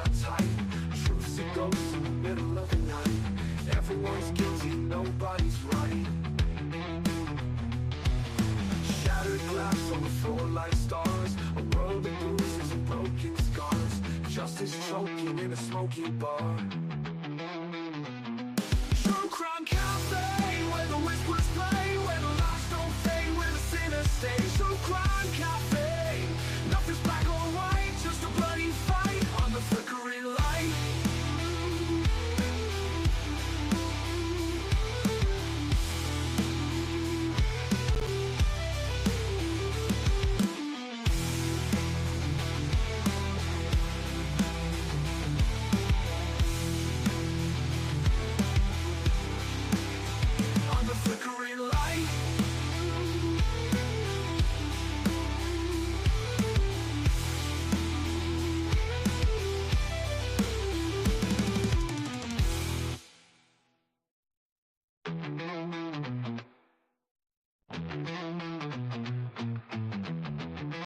a tight